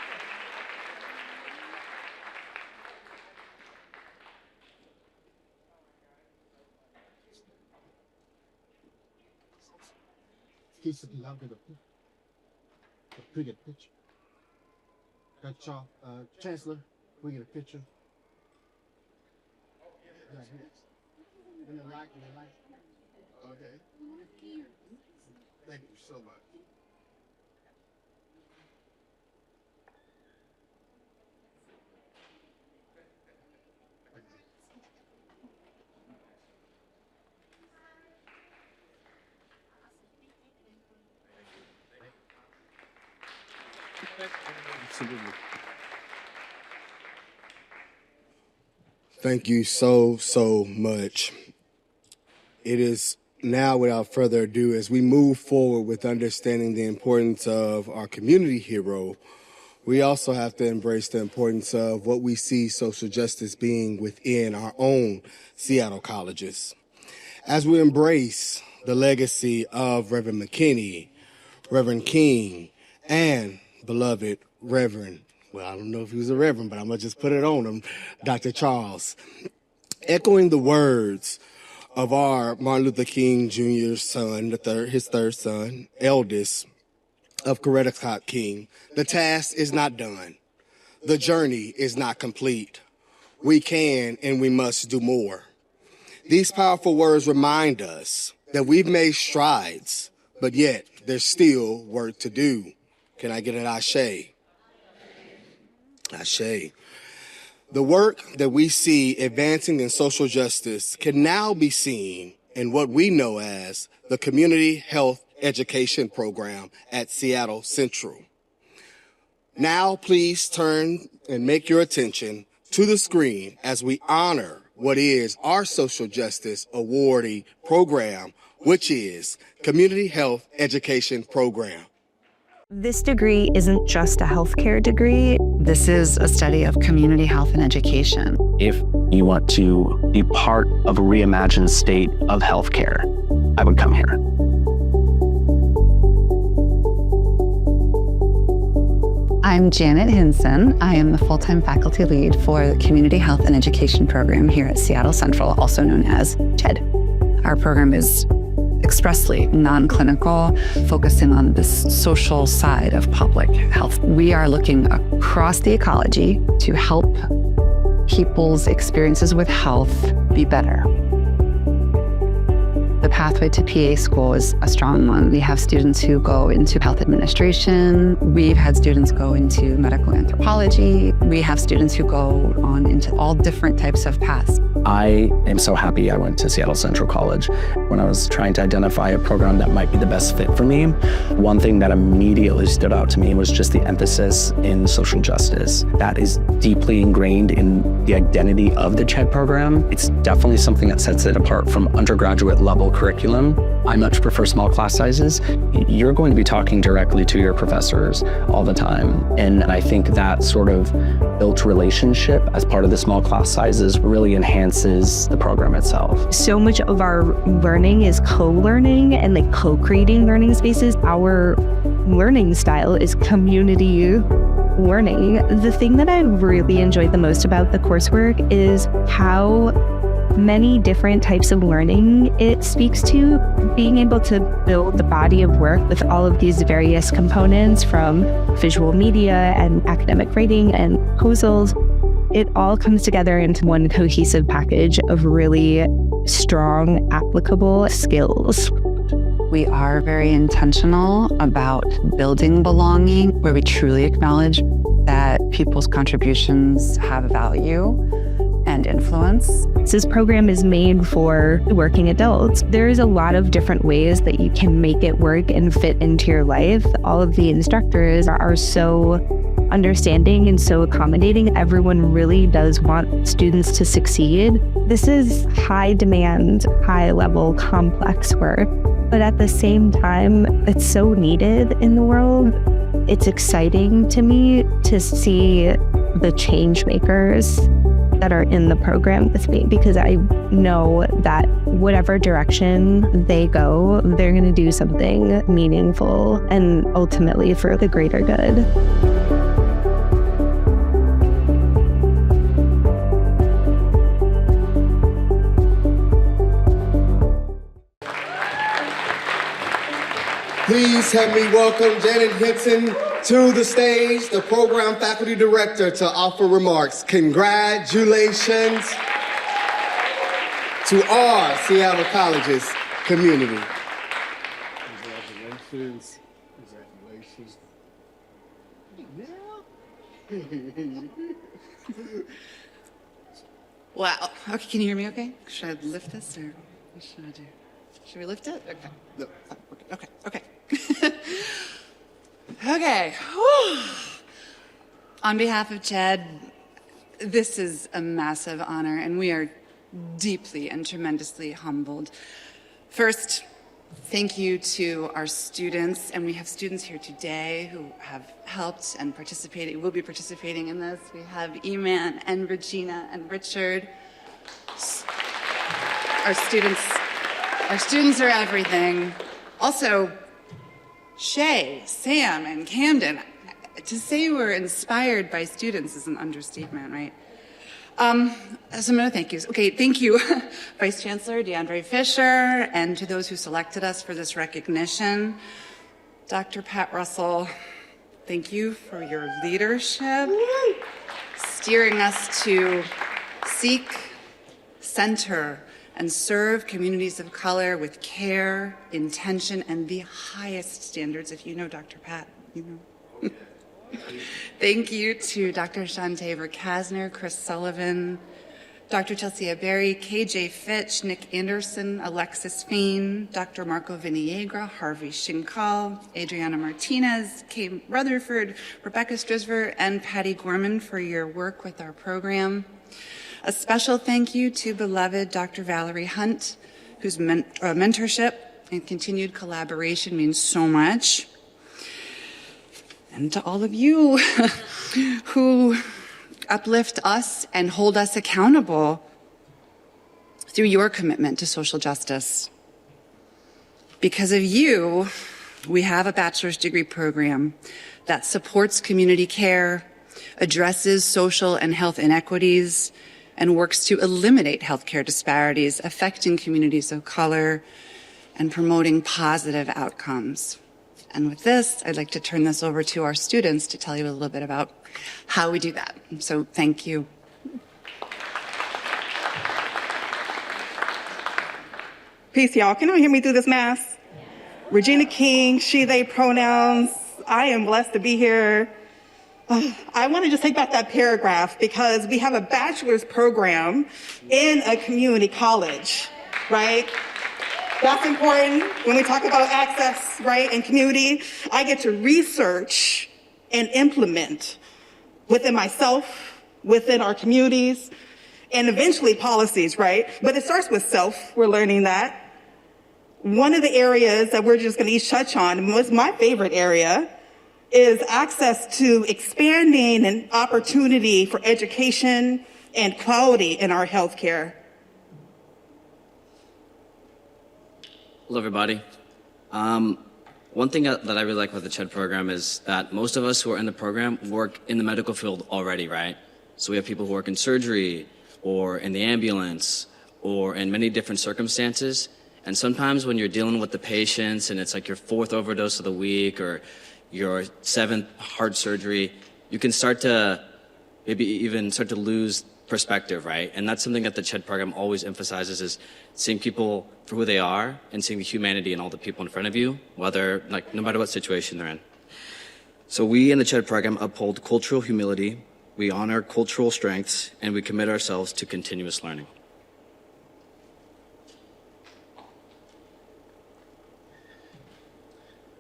Chancellor, we get a picture. Okay. Thank you so much. Absolutely. Thank you so much. It is now, without further ado, as we move forward with understanding the importance of our community hero, we also have to embrace the importance of what we see social justice being within our own Seattle colleges. As we embrace the legacy of Reverend McKinney, Reverend King, and beloved Reverend, well, I don't know if he was a reverend, but I'm going to just put it on him, Dr. Charles. Echoing the words of our Martin Luther King Jr.'s son, his third son, eldest of Coretta Scott King, the task is not done. The journey is not complete. We can and we must do more. These powerful words remind us that we've made strides, but yet there's still work to do. Can I get an ashe? Ashe. The work that we see advancing in social justice can now be seen in what we know as the Community Health Education Program at Seattle Central. Now, please turn and make your attention to the screen as we honor what is our social justice awardee program which is Community Health Education Program.
This degree isn't just a healthcare degree. This is a study of community health and education.
If you want to be part of a reimagined state of healthcare, I would come here.
I'm Janet Hinson. I am the full-time faculty lead for the Community Health and Education program here at Seattle Central, also known as CHED. Our program is expressly non-clinical, focusing on this social side of public health. We are looking across the ecology to help people's experiences with health be better. The pathway to PA school is a strong one. We have students who go into health administration. We've had students go into medical anthropology. We have students who go on into all different types of paths.
I am so happy I went to Seattle Central College. When I was trying to identify a program that might be the best fit for me, one thing that immediately stood out to me was just the emphasis in social justice. That is deeply ingrained in the identity of the CHED program. It's definitely something that sets it apart from undergraduate level curriculum. I much prefer small class sizes. You're going to be talking directly to your professors all the time. And I think that sort of built relationship as part of the small class sizes really enhances the program itself.
So much of our learning is co-learning and like co-creating learning spaces. Our learning style is community learning. The thing that I really enjoyed the most about the coursework is how many different types of learning it speaks to. Being able to build the body of work with all of these various components, from visual media and academic writing and proposals, it all comes together into one cohesive package of really strong, applicable skills.
We are very intentional about building belonging, where we truly acknowledge that people's contributions have value and influence.
This program is made for working adults. There's a lot of different ways that you can make it work and fit into your life. All of the instructors are so understanding and so accommodating. Everyone really does want students to succeed. This is high demand, high level, complex work, but at the same time, it's so needed in the world. It's exciting to me to see the change makers that are in the program with me, because I know that whatever direction they go, they're going to do something meaningful and ultimately for the greater good.
Please help me welcome Janet Hinson to the stage, the program faculty director, to offer remarks. Congratulations to our Seattle College's community. Congratulations.
Wow. Okay, can you hear me okay? Should I lift this or what should I do? Should we lift it? Okay. Okay. Okay. Whew. On behalf of CHED, this is a massive honor, and we are deeply and tremendously humbled. First, thank you to our students, and we have students here today who have helped and participated, will be participating in this. We have Eman and Regina and Richard. Our students are everything. Also, Shay, Sam, and Camden. To say we're inspired by students is an understatement, right? So I'm going to thank you. Okay, thank you, Vice Chancellor DeAndre Fisher, and to those who selected us for this recognition. Dr. Pat Russell, thank you for your leadership, steering us to seek, center, and serve communities of color with care, intention, and the highest standards. If you know Dr. Pat, you know. Thank you to Dr. Shante Verkasner, Chris Sullivan, Dr. Chelsea Berry, KJ Fitch, Nick Anderson, Alexis Fain, Dr. Marco Viniegra, Harvey Shinkal, Adriana Martinez, Kay Rutherford, Rebecca Strisver, and Patty Gorman for your work with our program. A special thank you to beloved Dr. Valerie Hunt, whose mentorship and continued collaboration means so much. And to all of you who uplift us and hold us accountable through your commitment to social justice. Because of you, we have a bachelor's degree program that supports community care, addresses social and health inequities, and works to eliminate healthcare disparities affecting communities of color and promoting positive outcomes. And with this, I'd like to turn this over to our students to tell you a little bit about how we do that. So thank you.
Peace, y'all. Can you hear me through this mask? Regina King, she, they pronouns. I am blessed to be here. I want to just take back that paragraph because we have a bachelor's program in a community college, right? That's important when we talk about access, right, and community. I get to research and implement within myself, within our communities, and eventually policies, right? But it starts with self. We're learning that. One of the areas that we're just going to each touch on, and was my favorite area, is access to expanding and opportunity for education and quality in our healthcare.
Hello, everybody. One thing that I really like about the CHED program is that most of us who are in the program work in the medical field already, right? So we have people who work in surgery or in the ambulance or in many different circumstances. And sometimes when you're dealing with the patients and it's like your 4th overdose of the week or your 7th heart surgery, you can start to maybe even start to lose perspective, right? And that's something that the CHED program always emphasizes, is seeing people for who they are and seeing the humanity in all the people in front of you, whether, like, no matter what situation they're in. So we in the CHED program uphold cultural humility, we honor cultural strengths, and we commit ourselves to continuous learning.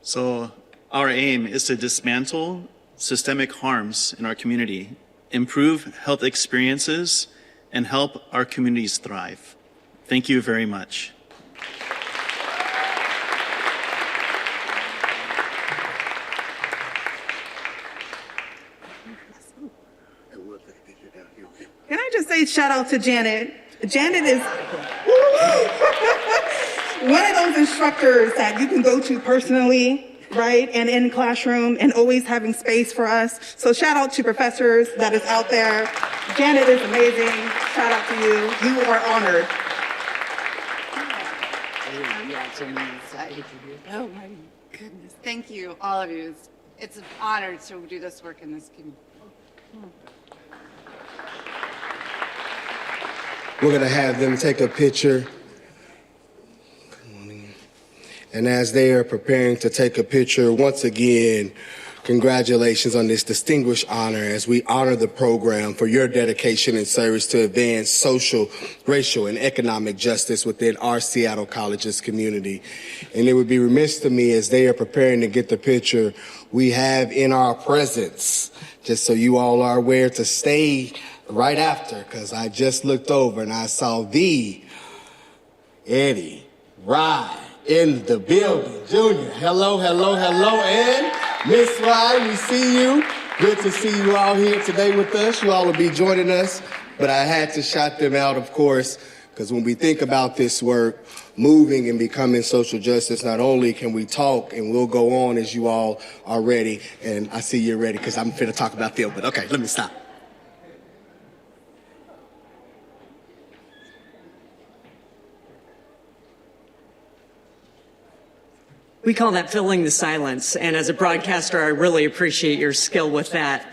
So our aim is to dismantle systemic harms in our community, improve health experiences, and help our communities thrive. Thank you very much.
Can I just say shout out to Janet? Janet is one of those instructors that you can go to personally, right? And in classroom and always having space for us. So shout out to professors that is out there. Janet is amazing. Shout out to you. You are honored.
Oh my goodness. Thank you, all of you. It's an honor to do this work in this community.
We're going to have them take a picture. And as they are preparing to take a picture, once again, congratulations on this distinguished honor as we honor the program for your dedication and service to advance social, racial, and economic justice within our Seattle College's community. And it would be remiss to me as they are preparing to get the picture, we have in our presence, just so you all are aware, to stay right after, because I just looked over and I saw the Eddie Rye in the building. Junior, hello, hello, hello. And Miss Rye, we see you. Good to see you all here today with us. You all will be joining us. But I had to shout them out, of course, because when we think about this work, moving and becoming social justice, not only can we talk, and we'll go on as you all are ready, and I see you're ready because I'm finna talk about them, but okay, let me stop.
We call that filling the silence, and as a broadcaster, I really appreciate your skill with that.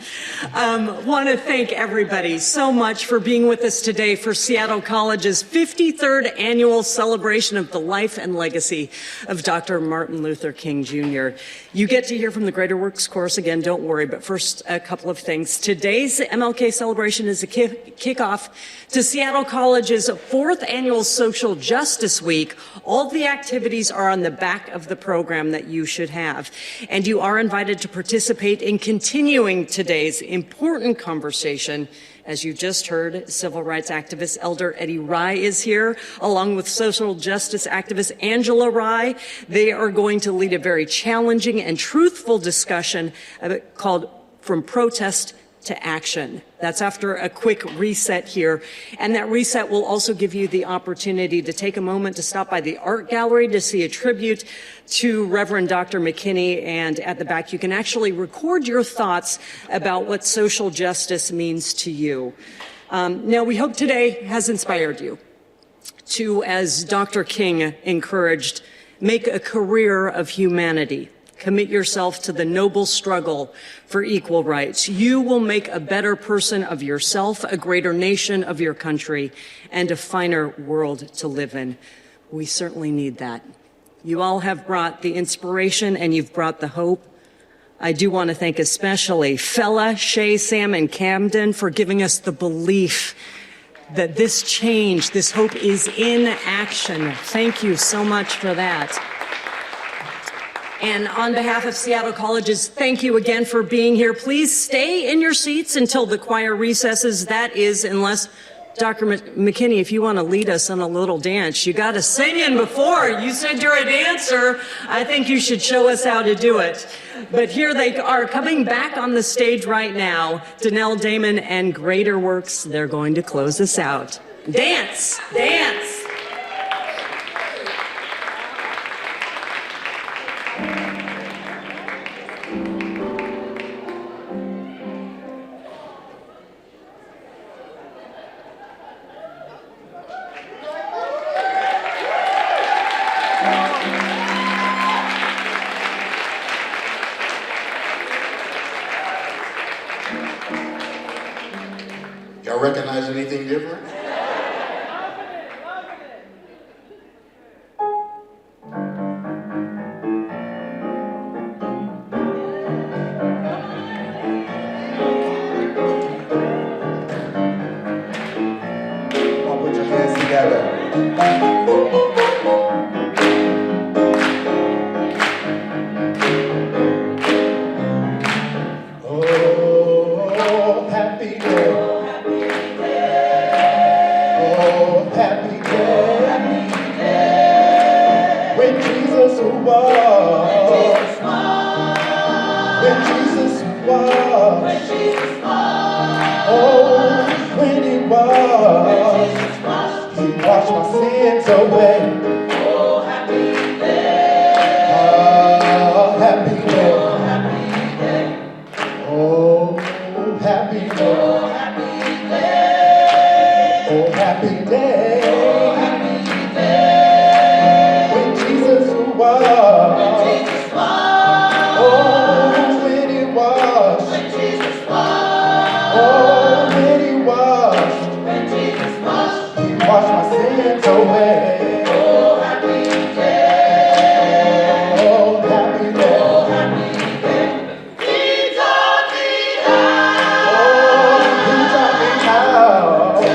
Want to thank everybody so much for being with us today for Seattle College's 53rd annual celebration of the life and legacy of Dr. Martin Luther King Jr. You get to hear from the Greater Works course again, don't worry, but first a couple of things. Today's MLK celebration is a kickoff to Seattle College's 4th annual Social Justice Week. All the activities are on the back of the program that you should have. And you are invited to participate in continuing today's important conversation As you just heard, civil rights activist Elder Eddie Rye is here, along with social justice activist Angela Rye. They are going to lead a very challenging and truthful discussion called From Protest to Action. That's after a quick reset here. And that reset will also give you the opportunity to take a moment to stop by the art gallery to see a tribute to Reverend Dr. McKinney. And at the back, you can actually record your thoughts about what social justice means to you. Now, we hope today has inspired you to, as Dr. King encouraged, make a career of humanity. Commit yourself to the noble struggle for equal rights. You will make a better person of yourself, a greater nation of your country, and a finer world to live in. We certainly need that. You all have brought the inspiration and you've brought the hope. I do want to thank especially Fella, Shay, Sam, and Camden for giving us the belief that this change, this hope is in action. Thank you so much for that. And on behalf of Seattle Colleges, thank you again for being here. Please stay in your seats until the choir recesses. That is, unless Dr. McKinney, if you want to lead us on a little dance, you got to sing in before. You said you're a dancer. I think you should show us how to do it. But here they are coming back on the stage right now. Danelle Damon and Greater Works, they're going to close us out. Dance, dance.
Y'all recognize anything different?
Put your hands together. Oh, happy day. Oh, happy day. When Jesus was. When Jesus was. Oh, when he was. He washed my sins away. Oh, happy day. Oh, happy day. Oh, happy day. Oh, happy day. Oh, happy day. Oh, happy day. Oh, happy day. When Jesus was. When Jesus was. Oh, when he was. When Jesus was. Oh, when he was. When Jesus was. He washed my sins away. Oh, happy day. Oh, happy day. Oh, happy day. He taught me how. Oh, he taught me how. To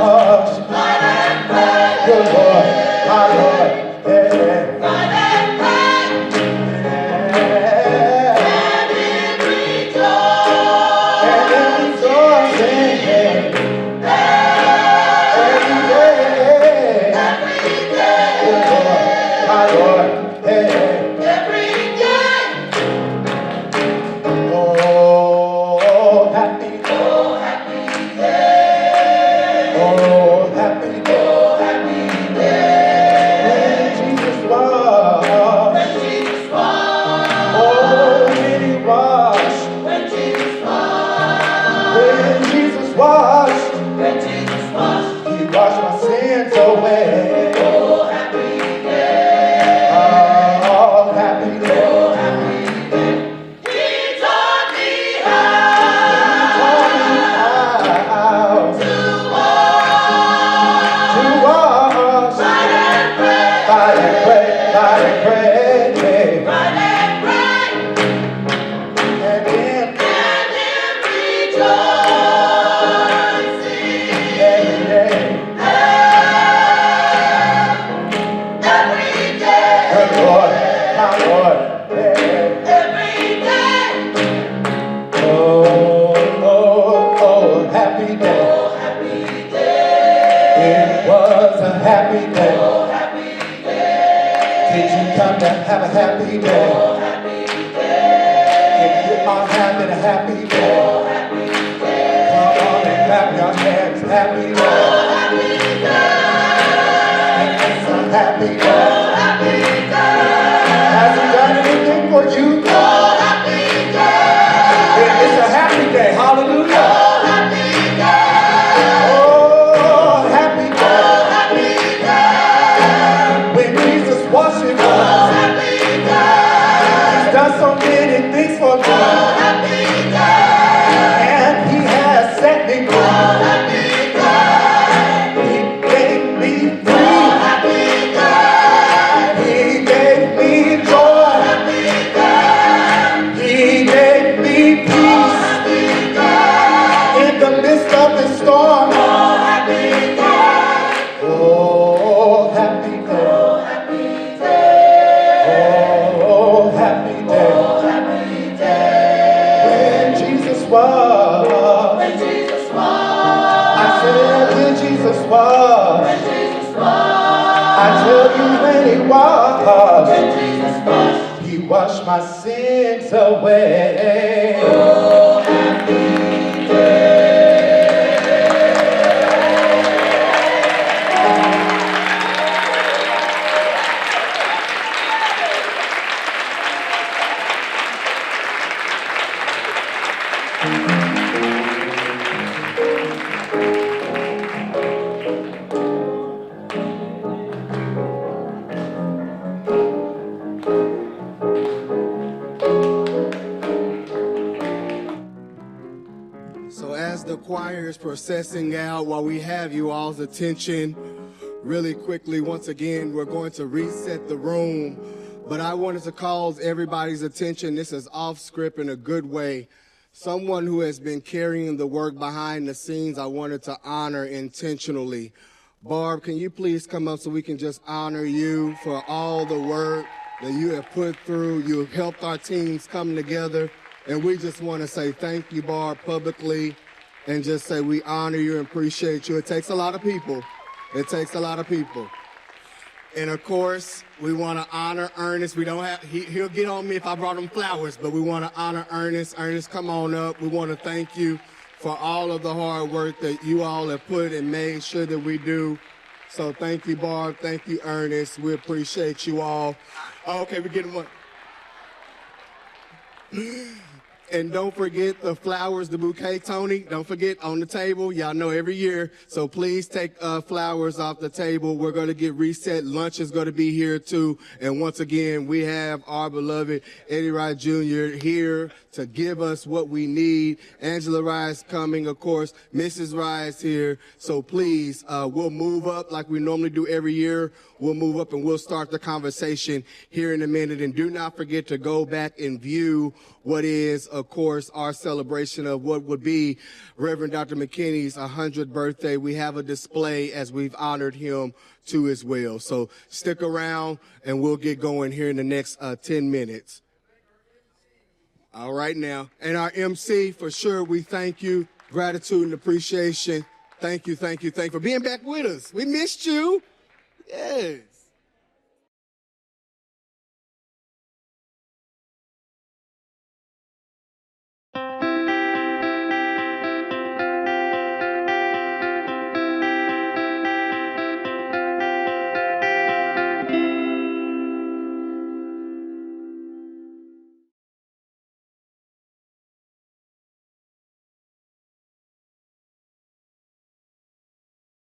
walk. Fight and pray. Good Lord, my Lord. Yeah. Fight and pray. Yeah. And in rejoice. And in rejoicing. Oh. Did you come to have a happy day? If you are having a happy day, come on and clap your hands. Happy day. It's a happy day. Has he done anything for you? It's a happy day. Hallelujah. Oh, happy day. When Jesus washes us, he's done so many things for me. And he has set me free. He gave me free. He gave me joy. He gave me peace in the midst of the storm. Oh, happy day. Oh, happy day. When Jesus was. I said when Jesus was. I tell you when he was. He washed my sins away. Oh, happy day.
So as the choir is processing out, while we have you all's attention, really quickly, once again, we're going to reset the room. But I wanted to call everybody's attention. This is off script in a good way. Someone who has been carrying the work behind the scenes, I wanted to honor intentionally. Barb, can you please come up so we can just honor you for all the work that you have put through. You have helped our teams come together. And we just want to say thank you, Barb, publicly, and just say we honor you and appreciate you. It takes a lot of people. It takes a lot of people. And of course, we want to honor Ernest. We don't have, he'll get on me if I brought him flowers, but we want to honor Ernest. Ernest, come on up. We want to thank you for all of the hard work that you all have put and made sure that we do. So thank you, Barb. Thank you, Ernest. We appreciate you all. Okay, we're getting one. And don't forget the flowers, the bouquet, Tony. Don't forget on the table. Y'all know every year. So please take flowers off the table. We're going to get reset. Lunch is going to be here too. And once again, we have our beloved Eddie Wright Jr. here to give us what we need. Angela Wright's coming, of course. Mrs. Wright's here. So please, we'll move up like we normally do every year. We'll move up and we'll start the conversation here in a minute. And do not forget to go back and view what is, of course, our celebration of what would be Reverend Dr. McKinney's 100th birthday. We have a display as we've honored him too as well. So stick around and we'll get going here in the next 10 minutes. All right now. And our MC, for sure, we thank you. Gratitude and appreciation. Thank you, thank you, thank you for being back with us. We missed you. Yeah.